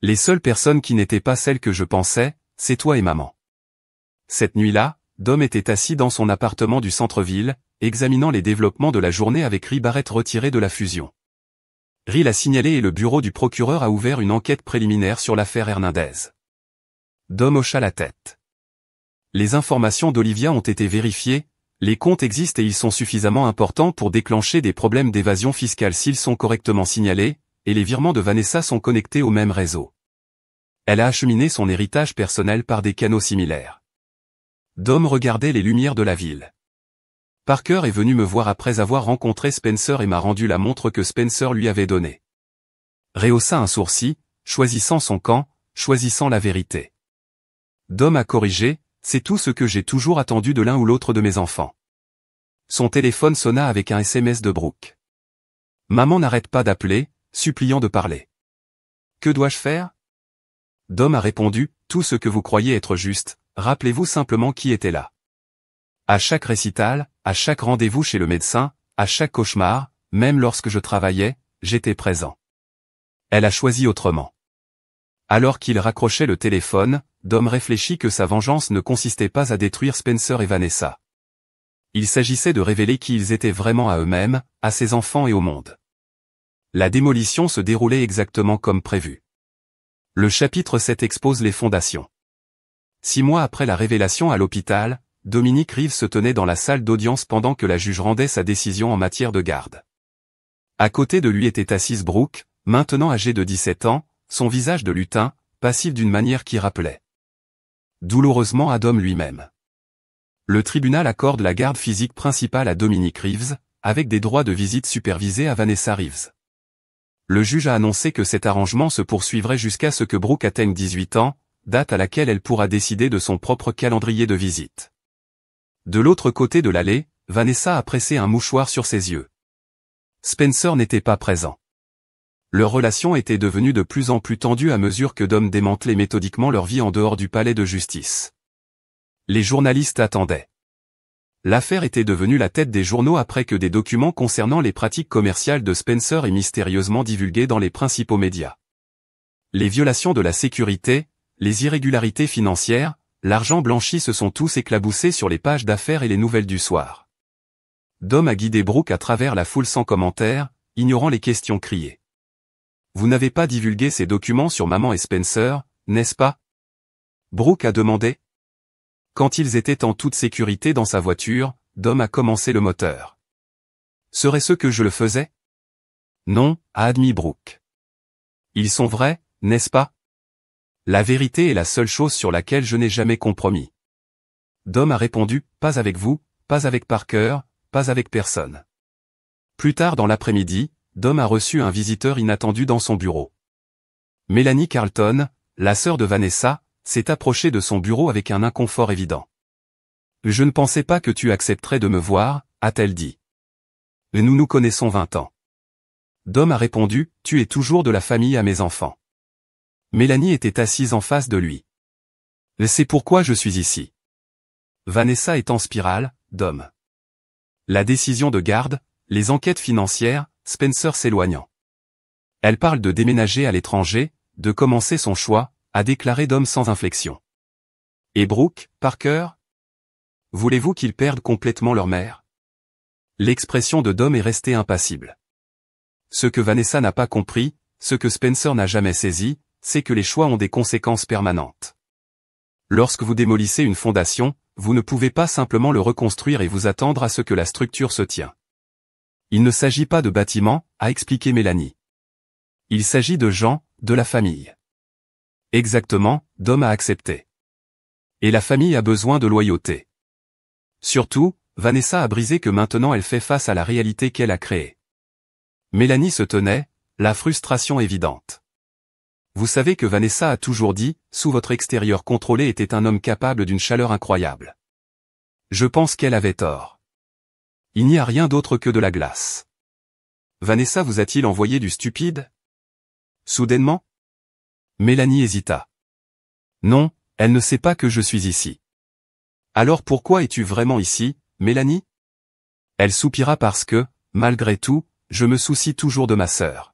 Les seules personnes qui n'étaient pas celles que je pensais, c'est toi et maman. Cette nuit-là, Dom était assis dans son appartement du centre-ville, examinant les développements de la journée avec Ri Barrett retiré de la fusion. Ri l'a signalé et le bureau du procureur a ouvert une enquête préliminaire sur l'affaire Hernandez. Dom hocha la tête. Les informations d'Olivia ont été vérifiées, les comptes existent et ils sont suffisamment importants pour déclencher des problèmes d'évasion fiscale s'ils sont correctement signalés, et les virements de Vanessa sont connectés au même réseau. Elle a acheminé son héritage personnel par des canaux similaires. Dom regardait les lumières de la ville. Parker est venu me voir après avoir rencontré Spencer et m'a rendu la montre que Spencer lui avait donnée. Rehaussa un sourcil, choisissant son camp, choisissant la vérité. Dom a corrigé, c'est tout ce que j'ai toujours attendu de l'un ou l'autre de mes enfants. Son téléphone sonna avec un SMS de Brooke. Maman n'arrête pas d'appeler, suppliant de parler. Que dois-je faire? Dom a répondu, tout ce que vous croyez être juste, rappelez-vous simplement qui était là. À chaque récital, à chaque rendez-vous chez le médecin, à chaque cauchemar, même lorsque je travaillais, j'étais présent. Elle a choisi autrement. Alors qu'il raccrochait le téléphone, Dom réfléchit que sa vengeance ne consistait pas à détruire Spencer et Vanessa. Il s'agissait de révéler qui ils étaient vraiment à eux-mêmes, à ses enfants et au monde. La démolition se déroulait exactement comme prévu. Le chapitre 7 expose les fondations. 6 mois après la révélation à l'hôpital, Dominique Reeves se tenait dans la salle d'audience pendant que la juge rendait sa décision en matière de garde. À côté de lui était assise Brooke, maintenant âgée de 17 ans, son visage de lutin, passif d'une manière qui rappelait douloureusement à Dom lui-même. Le tribunal accorde la garde physique principale à Dominique Reeves, avec des droits de visite supervisés à Vanessa Reeves. Le juge a annoncé que cet arrangement se poursuivrait jusqu'à ce que Brooke atteigne 18 ans, date à laquelle elle pourra décider de son propre calendrier de visite. De l'autre côté de l'allée, Vanessa a pressé un mouchoir sur ses yeux. Spencer n'était pas présent. Leur relation était devenue de plus en plus tendue à mesure que Dom démantelait méthodiquement leur vie en dehors du palais de justice. Les journalistes attendaient. L'affaire était devenue la tête des journaux après que des documents concernant les pratiques commerciales de Spencer aient mystérieusement divulgués dans les principaux médias. Les violations de la sécurité, les irrégularités financières, l'argent blanchi se sont tous éclaboussés sur les pages d'affaires et les nouvelles du soir. Dom a guidé Brooke à travers la foule sans commentaire, ignorant les questions criées. Vous n'avez pas divulgué ces documents sur maman et Spencer, n'est-ce pas? Brooke a demandé. Quand ils étaient en toute sécurité dans sa voiture, Dom a commencé le moteur. Serait-ce que je le faisais? Non, a admis Brooke. Ils sont vrais, n'est-ce pas? La vérité est la seule chose sur laquelle je n'ai jamais compromis. Dom a répondu, pas avec vous, pas avec Parker, pas avec personne. Plus tard dans l'après-midi, Dom a reçu un visiteur inattendu dans son bureau. Mélanie Carlton, la sœur de Vanessa, s'est approchée de son bureau avec un inconfort évident. « Je ne pensais pas que tu accepterais de me voir, a-t-elle dit. Nous nous connaissons 20 ans. Dom a répondu, tu es toujours de la famille à mes enfants. Mélanie était assise en face de lui. C'est pourquoi je suis ici. Vanessa est en spirale, Dom. La décision de garde, les enquêtes financières, Spencer s'éloignant. Elle parle de déménager à l'étranger, de commencer son choix, a déclaré Dom sans inflexion. Et Brooke, Parker? Voulez-vous qu'ils perdent complètement leur mère? L'expression de Dom est restée impassible. Ce que Vanessa n'a pas compris, ce que Spencer n'a jamais saisi, c'est que les choix ont des conséquences permanentes. Lorsque vous démolissez une fondation, vous ne pouvez pas simplement le reconstruire et vous attendre à ce que la structure se tient. Il ne s'agit pas de bâtiments, a expliqué Mélanie. Il s'agit de gens, de la famille. Exactement, Dom a accepté. Et la famille a besoin de loyauté. Surtout, Vanessa a brisé que maintenant elle fait face à la réalité qu'elle a créée. Mélanie se tenait, la frustration évidente. Vous savez que Vanessa a toujours dit, sous votre extérieur contrôlé était un homme capable d'une chaleur incroyable. Je pense qu'elle avait tort. Il n'y a rien d'autre que de la glace. Vanessa vous a-t-il envoyé du stupide? Soudainement? Mélanie hésita. Non, elle ne sait pas que je suis ici. Alors pourquoi es-tu vraiment ici, Mélanie? Elle soupira parce que, malgré tout, je me soucie toujours de ma sœur.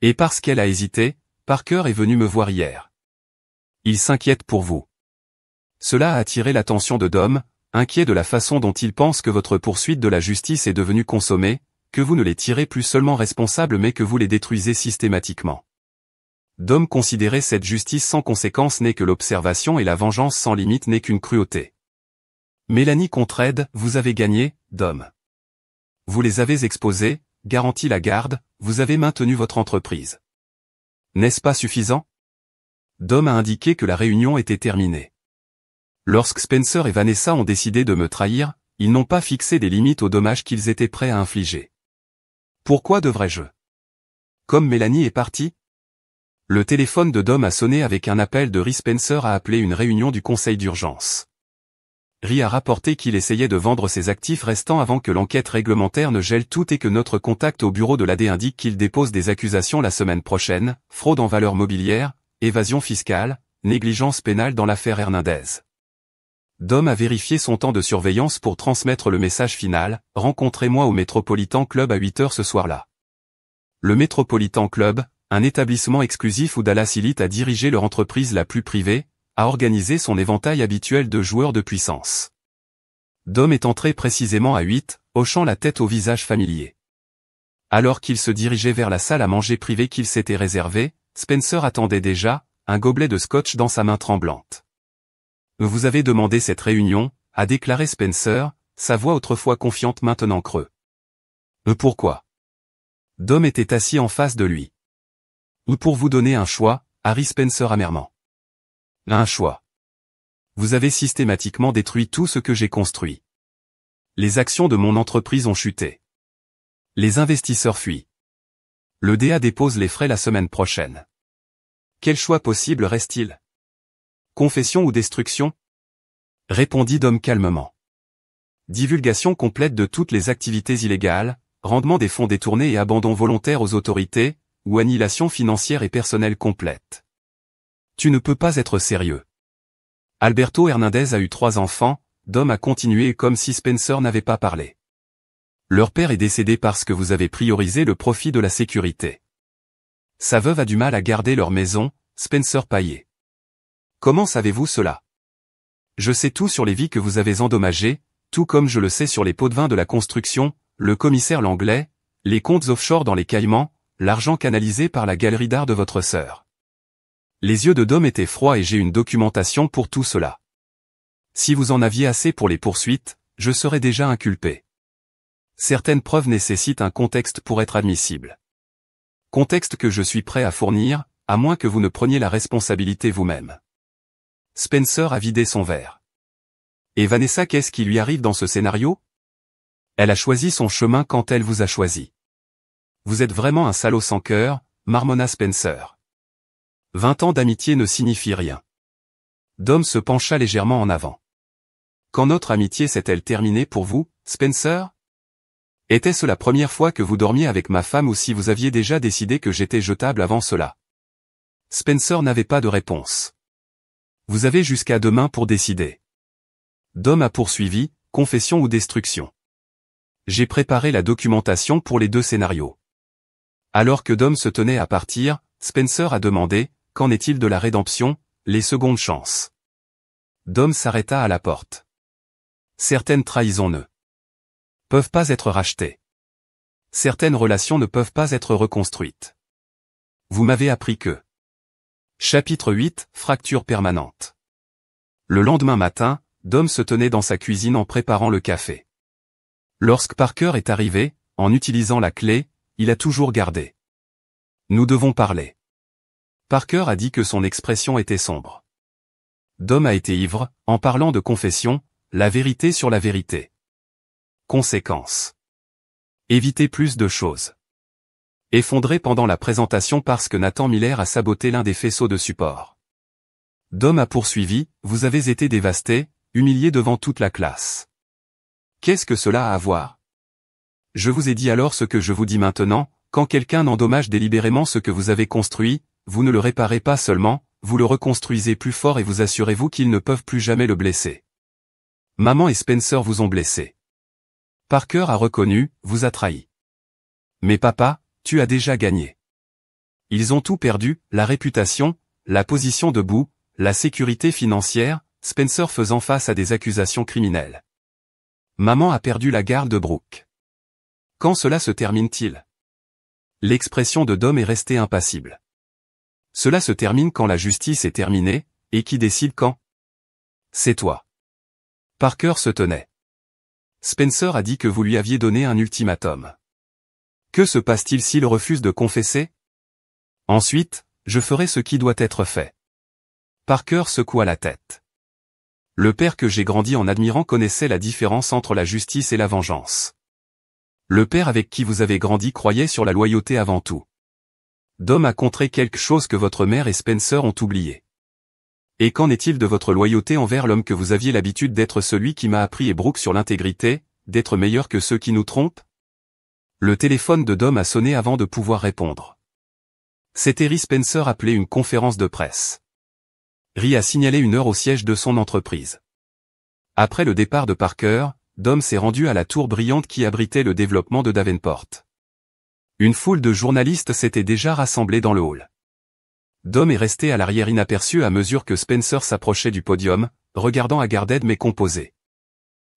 Et parce qu'elle a hésité, Parker est venu me voir hier. Il s'inquiète pour vous. Cela a attiré l'attention de Dom, inquiet de la façon dont il pense que votre poursuite de la justice est devenue consommée, que vous ne les tirez plus seulement responsables mais que vous les détruisez systématiquement. Dom considérait cette justice sans conséquence n'est que l'observation et la vengeance sans limite n'est qu'une cruauté. Mélanie contre-aide, vous avez gagné, Dom. Vous les avez exposés, garanti la garde, vous avez maintenu votre entreprise. N'est-ce pas suffisant? Dom a indiqué que la réunion était terminée. Lorsque Spencer et Vanessa ont décidé de me trahir, ils n'ont pas fixé des limites aux dommages qu'ils étaient prêts à infliger. Pourquoi devrais-je? Comme Mélanie est partie? Le téléphone de Dom a sonné avec un appel de Ry. Spencer a appelé une réunion du conseil d'urgence. Ry a rapporté qu'il essayait de vendre ses actifs restants avant que l'enquête réglementaire ne gèle tout et que notre contact au bureau de l'AD indique qu'il dépose des accusations la semaine prochaine, fraude en valeurs mobilières, évasion fiscale, négligence pénale dans l'affaire Hernandez. Dom a vérifié son temps de surveillance pour transmettre le message final, rencontrez-moi au Metropolitan Club à 8h ce soir-là. Le Metropolitan Club, un établissement exclusif où Dallas Elite a dirigé leur entreprise la plus privée, a organisé son éventail habituel de joueurs de puissance. Dom est entré précisément à 8, hochant la tête au visage familier. Alors qu'il se dirigeait vers la salle à manger privée qu'il s'était réservée, Spencer attendait déjà, un gobelet de scotch dans sa main tremblante. « Vous avez demandé cette réunion », a déclaré Spencer, sa voix autrefois confiante maintenant creux. « Pourquoi ?» Dom était assis en face de lui. « Ou pour vous donner un choix », a ri Spencer amèrement. « Un choix. Vous avez systématiquement détruit tout ce que j'ai construit. Les actions de mon entreprise ont chuté. Les investisseurs fuient. Le DA dépose les frais la semaine prochaine. Quel choix possible reste-t-il? Confession ou destruction? Répondit Dom calmement. Divulgation complète de toutes les activités illégales, rendement des fonds détournés et abandon volontaire aux autorités, ou annihilation financière et personnelle complète. Tu ne peux pas être sérieux. Alberto Hernandez a eu 3 enfants, Dom a continué comme si Spencer n'avait pas parlé. Leur père est décédé parce que vous avez priorisé le profit de la sécurité. Sa veuve a du mal à garder leur maison, Spencer pâillait. Comment savez-vous cela? Je sais tout sur les vies que vous avez endommagées, tout comme je le sais sur les pots de vin de la construction, le commissaire Langlais, les comptes offshore dans les Caïmans, l'argent canalisé par la galerie d'art de votre sœur. Les yeux de Dom étaient froids et j'ai une documentation pour tout cela. Si vous en aviez assez pour les poursuites, je serais déjà inculpé. Certaines preuves nécessitent un contexte pour être admissibles. Contexte que je suis prêt à fournir, à moins que vous ne preniez la responsabilité vous-même. Spencer a vidé son verre. Et Vanessa, qu'est-ce qui lui arrive dans ce scénario? Elle a choisi son chemin quand elle vous a choisi. Vous êtes vraiment un salaud sans cœur, marmonna Spencer. 20 ans d'amitié ne signifient rien. Dom se pencha légèrement en avant. Quand notre amitié s'est-elle terminée pour vous, Spencer? Était-ce la première fois que vous dormiez avec ma femme ou si vous aviez déjà décidé que j'étais jetable avant cela? Spencer n'avait pas de réponse. Vous avez jusqu'à demain pour décider. Dom a poursuivi, confession ou destruction. J'ai préparé la documentation pour les 2 scénarios. Alors que Dom se tenait à partir, Spencer a demandé, qu'en est-il de la rédemption, les secondes chances? Dom s'arrêta à la porte. Certaines trahisons ne peuvent pas être rachetées. Certaines relations ne peuvent pas être reconstruites. Vous m'avez appris que. Chapitre 8, fracture permanente. Le lendemain matin, Dom se tenait dans sa cuisine en préparant le café. Lorsque Parker est arrivé, en utilisant la clé, il a toujours gardé. Nous devons parler. Parker a dit que son expression était sombre. Dom a été ivre, en parlant de confession, la vérité sur la vérité. Conséquence. Éviter plus de choses. Effondré pendant la présentation parce que Nathan Miller a saboté l'un des faisceaux de support. Dom a poursuivi, vous avez été dévasté, humilié devant toute la classe. Qu'est-ce que cela a à voir? Je vous ai dit alors ce que je vous dis maintenant, quand quelqu'un endommage délibérément ce que vous avez construit, vous ne le réparez pas seulement, vous le reconstruisez plus fort et vous assurez-vous qu'ils ne peuvent plus jamais le blesser. Maman et Spencer vous ont blessé. Parker a reconnu, vous a trahi. Mais papa, tu as déjà gagné. Ils ont tout perdu, la réputation, la position debout, la sécurité financière, Spencer faisant face à des accusations criminelles. Maman a perdu la garde de Brooke. Quand cela se termine-t-il? L'expression de Dom est restée impassible. Cela se termine quand la justice est terminée, et qui décide quand? C'est toi. Parker se tenait. Spencer a dit que vous lui aviez donné un ultimatum. Que se passe-t-il s'il refuse de confesser? Ensuite, je ferai ce qui doit être fait. Parker secoua la tête. Le père que j'ai grandi en admirant connaissait la différence entre la justice et la vengeance. Le père avec qui vous avez grandi croyait sur la loyauté avant tout. Dom a contré quelque chose que votre mère et Spencer ont oublié. Et qu'en est-il de votre loyauté envers l'homme que vous aviez l'habitude d'être, celui qui m'a appris et Brooke sur l'intégrité, d'être meilleur que ceux qui nous trompent? Le téléphone de Dom a sonné avant de pouvoir répondre. C'était Ry Spencer appelé une conférence de presse. Ry a signalé une heure au siège de son entreprise. Après le départ de Parker, Dom s'est rendu à la tour brillante qui abritait le développement de Davenport. Une foule de journalistes s'était déjà rassemblée dans le hall. Dom est resté à l'arrière inaperçu à mesure que Spencer s'approchait du podium, regardant Agarded mais composé.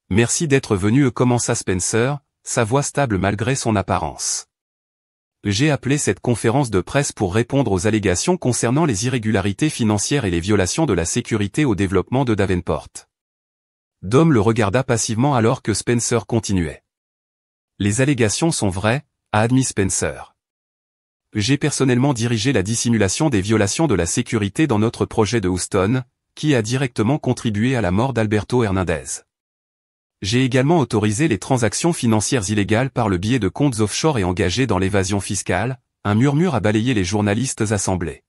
Merci d'être venu, commença Spencer, sa voix stable malgré son apparence. J'ai appelé cette conférence de presse pour répondre aux allégations concernant les irrégularités financières et les violations de la sécurité au développement de Davenport. Dom le regarda passivement alors que Spencer continuait. Les allégations sont vraies, a admis Spencer. J'ai personnellement dirigé la dissimulation des violations de la sécurité dans notre projet de Houston, qui a directement contribué à la mort d'Alberto Hernandez. J'ai également autorisé les transactions financières illégales par le biais de comptes offshore et engagé dans l'évasion fiscale, un murmure a balayé les journalistes assemblés.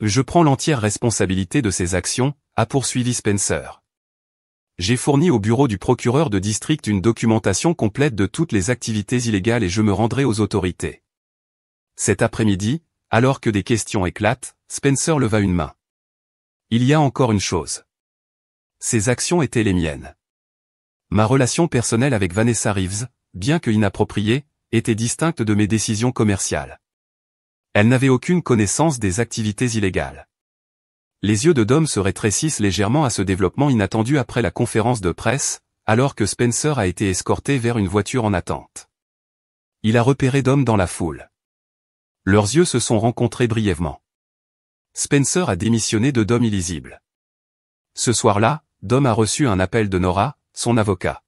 Je prends l'entière responsabilité de ces actions, a poursuivi Spencer. J'ai fourni au bureau du procureur de district une documentation complète de toutes les activités illégales et je me rendrai aux autorités. Cet après-midi, alors que des questions éclatent, Spencer leva une main. Il y a encore une chose. Ces actions étaient les miennes. Ma relation personnelle avec Vanessa Reeves, bien que inappropriée, était distincte de mes décisions commerciales. Elle n'avait aucune connaissance des activités illégales. Les yeux de Dom se rétrécissent légèrement à ce développement inattendu après la conférence de presse, alors que Spencer a été escorté vers une voiture en attente. Il a repéré Dom dans la foule. Leurs yeux se sont rencontrés brièvement. Spencer a démissionné de Dom illisible. Ce soir-là, Dom a reçu un appel de Nora, son avocat.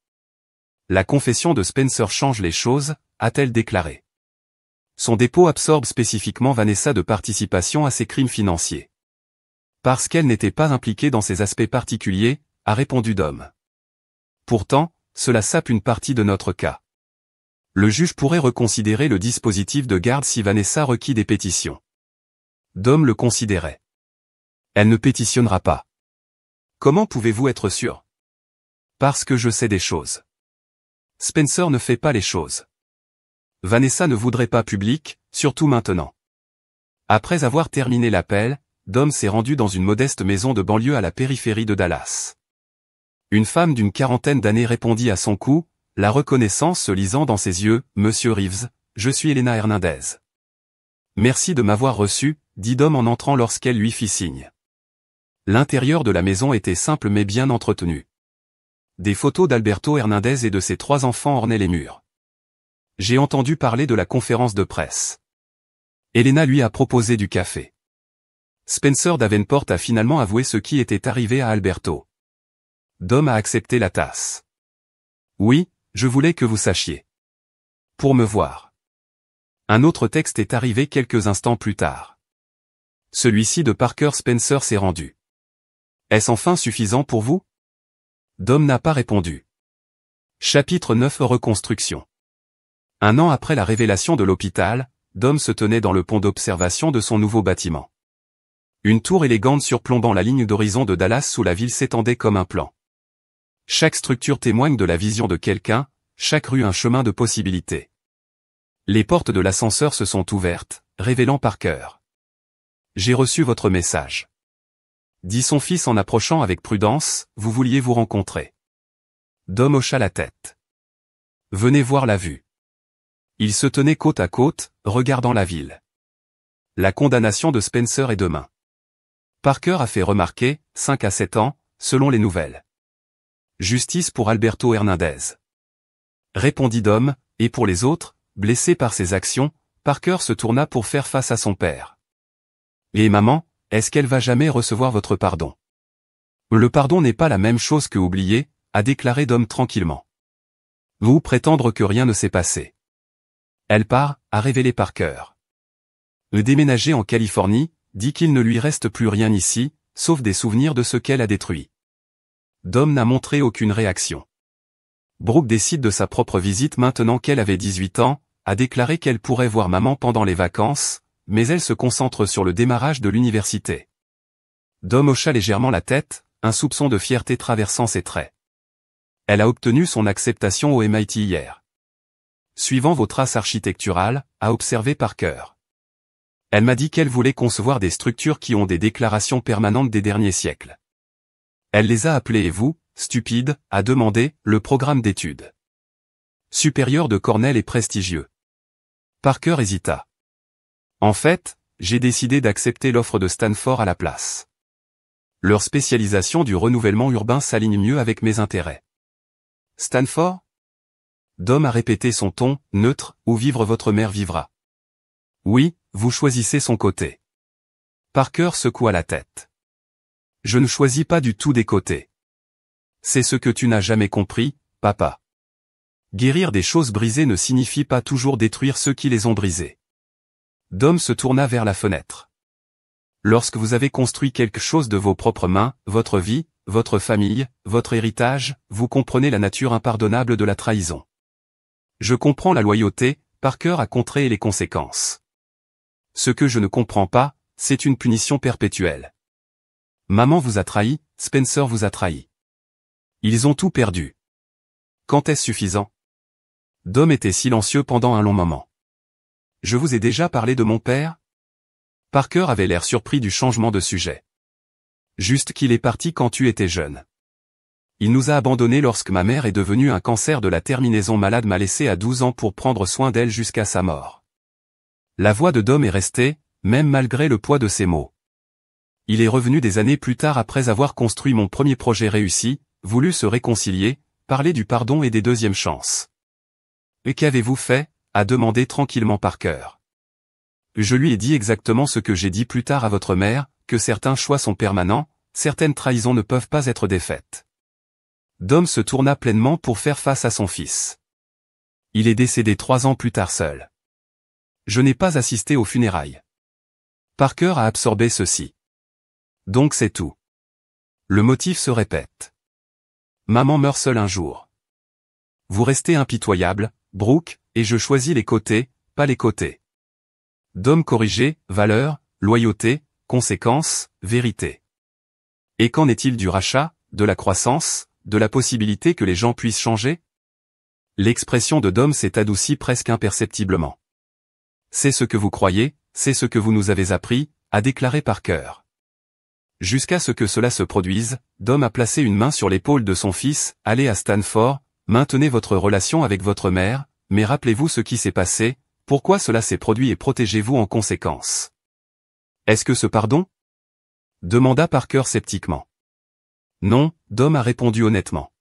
La confession de Spencer change les choses, a-t-elle déclaré. Son dépôt absorbe spécifiquement Vanessa de participation à ses crimes financiers. Parce qu'elle n'était pas impliquée dans ces aspects particuliers, a répondu Dom. Pourtant, cela sape une partie de notre cas. Le juge pourrait reconsidérer le dispositif de garde si Vanessa requit des pétitions. Dom le considérait. Elle ne pétitionnera pas. Comment pouvez-vous être sûr? Parce que je sais des choses. Spencer ne fait pas les choses. Vanessa ne voudrait pas public, surtout maintenant. Après avoir terminé l'appel, Dom s'est rendu dans une modeste maison de banlieue à la périphérie de Dallas. Une femme d'une quarantaine d'années répondit à son coup, la reconnaissance se lisant dans ses yeux, « Monsieur Reeves, je suis Elena Hernandez. » « Merci de m'avoir reçu, » dit Dom en entrant lorsqu'elle lui fit signe. L'intérieur de la maison était simple mais bien entretenu. Des photos d'Alberto Hernandez et de ses 3 enfants ornaient les murs. J'ai entendu parler de la conférence de presse. Elena lui a proposé du café. Spencer Davenport a finalement avoué ce qui était arrivé à Alberto. Dom a accepté la tasse. Oui, je voulais que vous sachiez. Pour me voir. Un autre texte est arrivé quelques instants plus tard. Celui-ci de Parker Spencer s'est rendu. Est-ce enfin suffisant pour vous? Dom n'a pas répondu. Chapitre 9 Reconstruction. 1 an après la révélation de l'hôpital, Dom se tenait dans le pont d'observation de son nouveau bâtiment. Une tour élégante surplombant la ligne d'horizon de Dallas sous la ville s'étendait comme un plan. Chaque structure témoigne de la vision de quelqu'un, chaque rue un chemin de possibilités. Les portes de l'ascenseur se sont ouvertes, révélant Parker. J'ai reçu votre message. Dit son fils en approchant avec prudence, vous vouliez vous rencontrer. Dom hocha la tête. Venez voir la vue. Ils se tenaient côte à côte, regardant la ville. La condamnation de Spencer est demain. Parker a fait remarquer, 5 à 7 ans, selon les nouvelles. Justice pour Alberto Hernandez. Répondit Dom, et pour les autres, blessés par ses actions, Parker se tourna pour faire face à son père. Et maman, est-ce qu'elle va jamais recevoir votre pardon? Le pardon n'est pas la même chose que oublier, a déclaré Dom tranquillement. Vous prétendre que rien ne s'est passé. Elle part, a révélé Parker. Déménager en Californie, dit qu'il ne lui reste plus rien ici, sauf des souvenirs de ce qu'elle a détruit. Dom n'a montré aucune réaction. Brooke décide de sa propre visite maintenant qu'elle avait 18 ans, a déclaré qu'elle pourrait voir maman pendant les vacances, mais elle se concentre sur le démarrage de l'université. Dom hocha légèrement la tête, un soupçon de fierté traversant ses traits. Elle a obtenu son acceptation au MIT hier. Suivant vos traces architecturales, a observé Parker. Elle m'a dit qu'elle voulait concevoir des structures qui ont des déclarations permanentes des derniers siècles. Elle les a appelées et vous, stupide, a demandé, le programme d'études supérieur de Cornell est prestigieux. Parker hésita. En fait, j'ai décidé d'accepter l'offre de Stanford à la place. Leur spécialisation du renouvellement urbain s'aligne mieux avec mes intérêts. Stanford? Dom a répété son ton, neutre, où vivre votre mère vivra. Oui, vous choisissez son côté. Parker secoua la tête. Je ne choisis pas du tout des côtés. C'est ce que tu n'as jamais compris, papa. Guérir des choses brisées ne signifie pas toujours détruire ceux qui les ont brisées. Dom se tourna vers la fenêtre. Lorsque vous avez construit quelque chose de vos propres mains, votre vie, votre famille, votre héritage, vous comprenez la nature impardonnable de la trahison. Je comprends la loyauté, Parker a contré les conséquences. Ce que je ne comprends pas, c'est une punition perpétuelle. Maman vous a trahi, Spencer vous a trahi. Ils ont tout perdu. Quand est-ce suffisant? Dom était silencieux pendant un long moment. Je vous ai déjà parlé de mon père? Parker avait l'air surpris du changement de sujet. Juste qu'il est parti quand tu étais jeune. Il nous a abandonnés lorsque ma mère est devenue un cancer de la terminaison malade m'a laissé à 12 ans pour prendre soin d'elle jusqu'à sa mort. La voix de Dom est restée, même malgré le poids de ses mots. Il est revenu des années plus tard après avoir construit mon premier projet réussi, voulu se réconcilier, parler du pardon et des deuxièmes chances. Et qu'avez-vous fait? A demandé tranquillement Parker. Je lui ai dit exactement ce que j'ai dit plus tard à votre mère, que certains choix sont permanents, certaines trahisons ne peuvent pas être défaites. Dom se tourna pleinement pour faire face à son fils. Il est décédé 3 ans plus tard seul. Je n'ai pas assisté aux funérailles. Parker a absorbé ceci. Donc c'est tout. Le motif se répète. Maman meurt seule un jour. Vous restez impitoyable, Brooke, et je choisis les côtés, pas les côtés. Dom corrigé, valeur, loyauté, conséquence, vérité. Et qu'en est-il du rachat, de la croissance, de la possibilité que les gens puissent changer? L'expression de Dom s'est adoucie presque imperceptiblement. C'est ce que vous croyez, c'est ce que vous nous avez appris, a déclaré Parker. Jusqu'à ce que cela se produise, Dom a placé une main sur l'épaule de son fils, allez à Stanford, maintenez votre relation avec votre mère, mais rappelez-vous ce qui s'est passé, pourquoi cela s'est produit et protégez-vous en conséquence. Est-ce que ce pardon? Demanda Parker sceptiquement. Non, Dom a répondu honnêtement.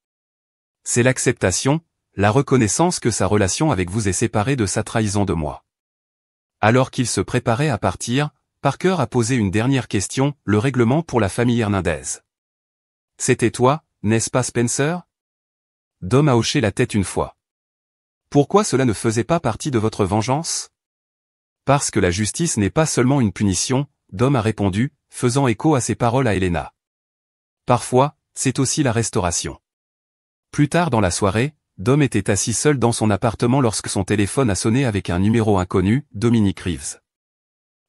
C'est l'acceptation, la reconnaissance que sa relation avec vous est séparée de sa trahison de moi. Alors qu'il se préparait à partir, Parker a posé une dernière question, le règlement pour la famille Hernandez. C'était toi, n'est-ce pas Spencer? Dom a hoché la tête une fois. Pourquoi cela ne faisait pas partie de votre vengeance? Parce que la justice n'est pas seulement une punition, Dom a répondu, faisant écho à ses paroles à Helena. Parfois, c'est aussi la restauration. Plus tard dans la soirée, Dom était assis seul dans son appartement lorsque son téléphone a sonné avec un numéro inconnu, Dominique Reeves.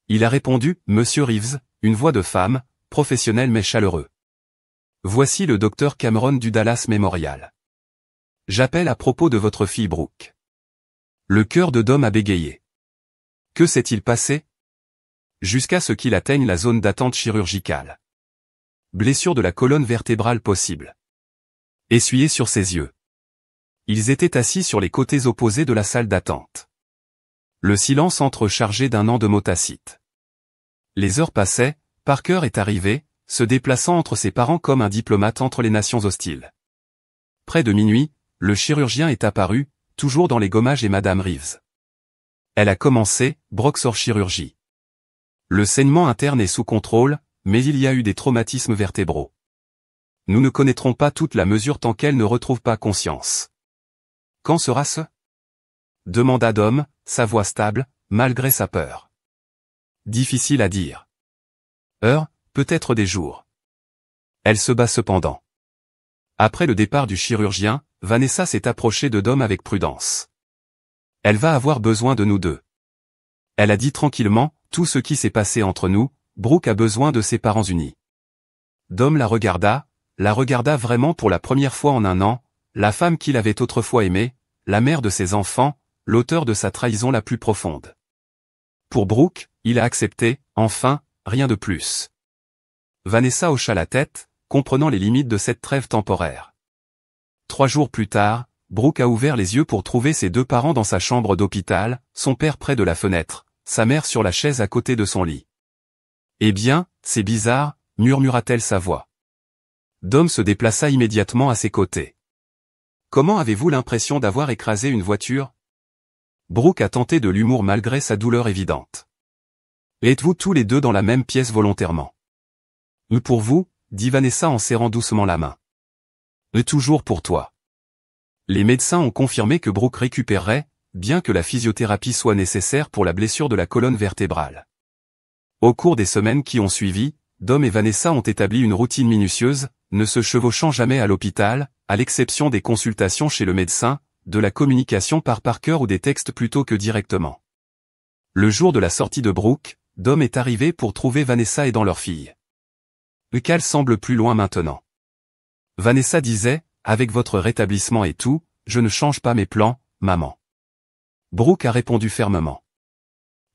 Il a répondu, Monsieur Reeves, une voix de femme, professionnelle mais chaleureux. Voici le docteur Cameron du Dallas Memorial. J'appelle à propos de votre fille Brooke. Le cœur de Dom a bégayé. Que s'est-il passé? Jusqu'à ce qu'il atteigne la zone d'attente chirurgicale. Blessure de la colonne vertébrale possible. Essuyé sur ses yeux. Ils étaient assis sur les côtés opposés de la salle d'attente. Le silence entrechargé d'un an de mots tacites. Les heures passaient, Parker est arrivé, se déplaçant entre ses parents comme un diplomate entre les nations hostiles. Près de minuit, le chirurgien est apparu, toujours dans les gommages et Madame Reeves. Elle a commencé, broxorchirurgie. Le saignement interne est sous contrôle, mais il y a eu des traumatismes vertébraux. Nous ne connaîtrons pas toute la mesure tant qu'elle ne retrouve pas conscience. Quand sera-ce? Demanda Dom, sa voix stable, malgré sa peur. Difficile à dire. Heures, peut-être des jours. Elle se bat cependant. Après le départ du chirurgien, Vanessa s'est approchée de Dom avec prudence. Elle va avoir besoin de nous deux. Elle a dit tranquillement, tout ce qui s'est passé entre nous, Brooke a besoin de ses parents unis. Dom la regarda vraiment pour la première fois en un an, la femme qu'il avait autrefois aimée, la mère de ses enfants, l'auteur de sa trahison la plus profonde. Pour Brooke, il a accepté, enfin, rien de plus. Vanessa hocha la tête, comprenant les limites de cette trêve temporaire. 3 jours plus tard, Brooke a ouvert les yeux pour trouver ses 2 parents dans sa chambre d'hôpital, son père près de la fenêtre, sa mère sur la chaise à côté de son lit. Eh bien, c'est bizarre, murmura-t-elle sa voix. Dom se déplaça immédiatement à ses côtés. Comment avez-vous l'impression d'avoir écrasé une voiture? Brooke a tenté de l'humour malgré sa douleur évidente. Êtes-vous tous les deux dans la même pièce volontairement? Pour vous, dit Vanessa en serrant doucement la main. Toujours pour toi. Les médecins ont confirmé que Brooke récupérerait, bien que la physiothérapie soit nécessaire pour la blessure de la colonne vertébrale. Au cours des semaines qui ont suivi, Dom et Vanessa ont établi une routine minutieuse, ne se chevauchant jamais à l'hôpital, à l'exception des consultations chez le médecin, de la communication par Parker ou des textes plutôt que directement. Le jour de la sortie de Brooke, Dom est arrivé pour trouver Vanessa aidant leur fille. Cal semble plus loin maintenant. Vanessa disait, avec votre rétablissement et tout, je ne change pas mes plans, maman. Brooke a répondu fermement.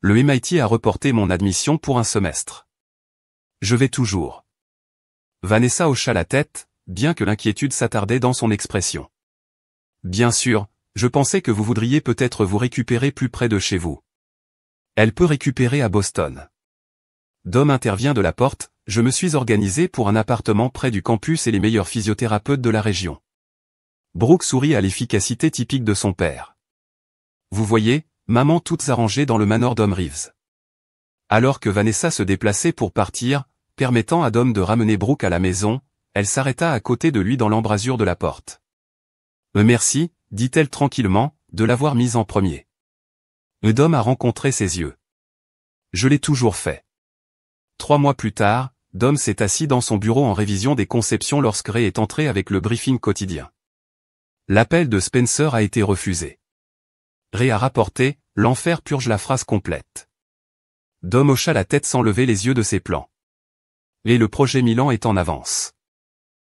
Le MIT a reporté mon admission pour un semestre. Je vais toujours. Vanessa hocha la tête, bien que l'inquiétude s'attardait dans son expression. Bien sûr, je pensais que vous voudriez peut-être vous récupérer plus près de chez vous. Elle peut récupérer à Boston. Dom intervient de la porte, je me suis organisé pour un appartement près du campus et les meilleurs physiothérapeutes de la région. Brooke sourit à l'efficacité typique de son père. Vous voyez, maman toutes arrangées dans le manoir Dom Reeves. Alors que Vanessa se déplaçait pour partir, permettant à Dom de ramener Brooke à la maison, elle s'arrêta à côté de lui dans l'embrasure de la porte. Merci, dit-elle tranquillement, de l'avoir mise en premier. Dom a rencontré ses yeux. Je l'ai toujours fait. 3 mois plus tard, Dom s'est assis dans son bureau en révision des conceptions lorsque Ray est entré avec le briefing quotidien. L'appel de Spencer a été refusé. Ray a rapporté, l'enfer purge la phrase complète. Dom hocha la tête sans lever les yeux de ses plans. Et le projet Milan est en avance.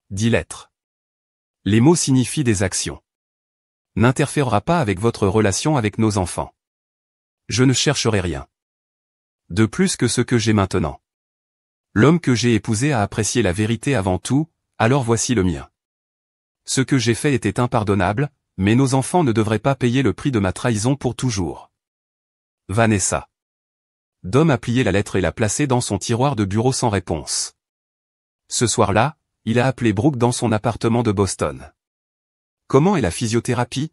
10 lettres. Les mots signifient des actions. N'interférera pas avec votre relation avec nos enfants. Je ne chercherai rien. De plus que ce que j'ai maintenant. L'homme que j'ai épousé a apprécié la vérité avant tout, alors voici le mien. Ce que j'ai fait était impardonnable, mais nos enfants ne devraient pas payer le prix de ma trahison pour toujours. Vanessa. Dom a plié la lettre et l'a placée dans son tiroir de bureau sans réponse. Ce soir-là, il a appelé Brooke dans son appartement de Boston. Comment est la physiothérapie?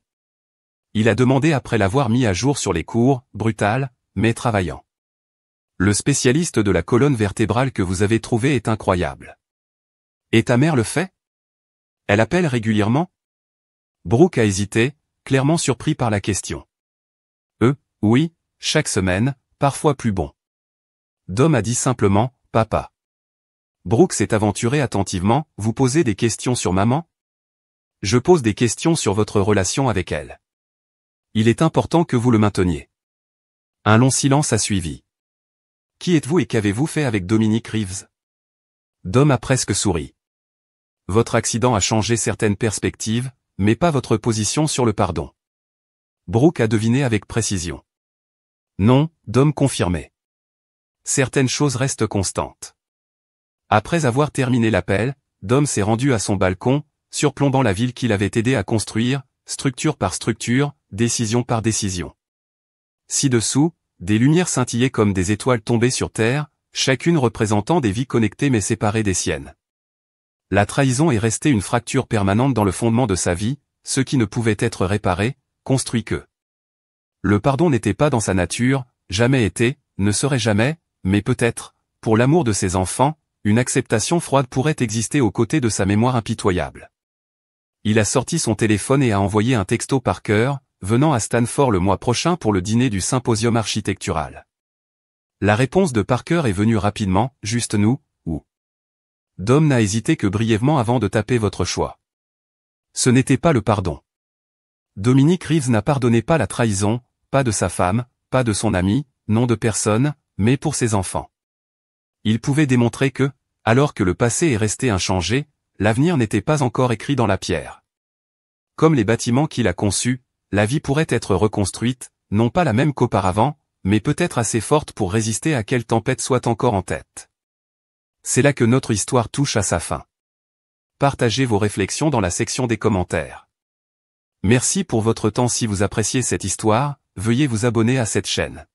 Il a demandé après l'avoir mis à jour sur les cours, brutal, mais travaillant. Le spécialiste de la colonne vertébrale que vous avez trouvé est incroyable. Et ta mère le fait? Elle appelle régulièrement? Brooke a hésité, clairement surpris par la question. Oui, chaque semaine, parfois plus bon. Dom a dit simplement, papa. Brooke s'est aventuré attentivement, vous posez des questions sur maman? Je pose des questions sur votre relation avec elle. Il est important que vous le mainteniez. Un long silence a suivi. Qui êtes-vous et qu'avez-vous fait avec Dominique Reeves? Dom a presque souri. Votre accident a changé certaines perspectives, mais pas votre position sur le pardon. Brooke a deviné avec précision. Non, Dom confirmait. Certaines choses restent constantes. Après avoir terminé l'appel, Dom s'est rendu à son balcon, surplombant la ville qu'il avait aidé à construire, structure par structure, décision par décision. Ci-dessous, des lumières scintillaient comme des étoiles tombées sur terre, chacune représentant des vies connectées mais séparées des siennes. La trahison est restée une fracture permanente dans le fondement de sa vie, ce qui ne pouvait être réparé, construit que. Le pardon n'était pas dans sa nature, jamais été, ne serait jamais, mais peut-être, pour l'amour de ses enfants, une acceptation froide pourrait exister aux côtés de sa mémoire impitoyable. Il a sorti son téléphone et a envoyé un texto Parker, venant à Stanford le mois prochain pour le dîner du symposium architectural. La réponse de Parker est venue rapidement, juste nous, ou. Dom n'a hésité que brièvement avant de taper votre choix. Ce n'était pas le pardon. Dominique Reeves n'a pardonné pas la trahison, pas de sa femme, pas de son ami, non de personne, mais pour ses enfants. Il pouvait démontrer que, alors que le passé est resté inchangé, l'avenir n'était pas encore écrit dans la pierre. Comme les bâtiments qu'il a conçus, la vie pourrait être reconstruite, non pas la même qu'auparavant, mais peut-être assez forte pour résister à quelle tempête soit encore en tête. C'est là que notre histoire touche à sa fin. Partagez vos réflexions dans la section des commentaires. Merci pour votre temps. Si vous appréciez cette histoire, veuillez vous abonner à cette chaîne.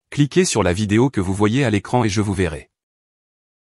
Cliquez sur la vidéo que vous voyez à l'écran et je vous verrai.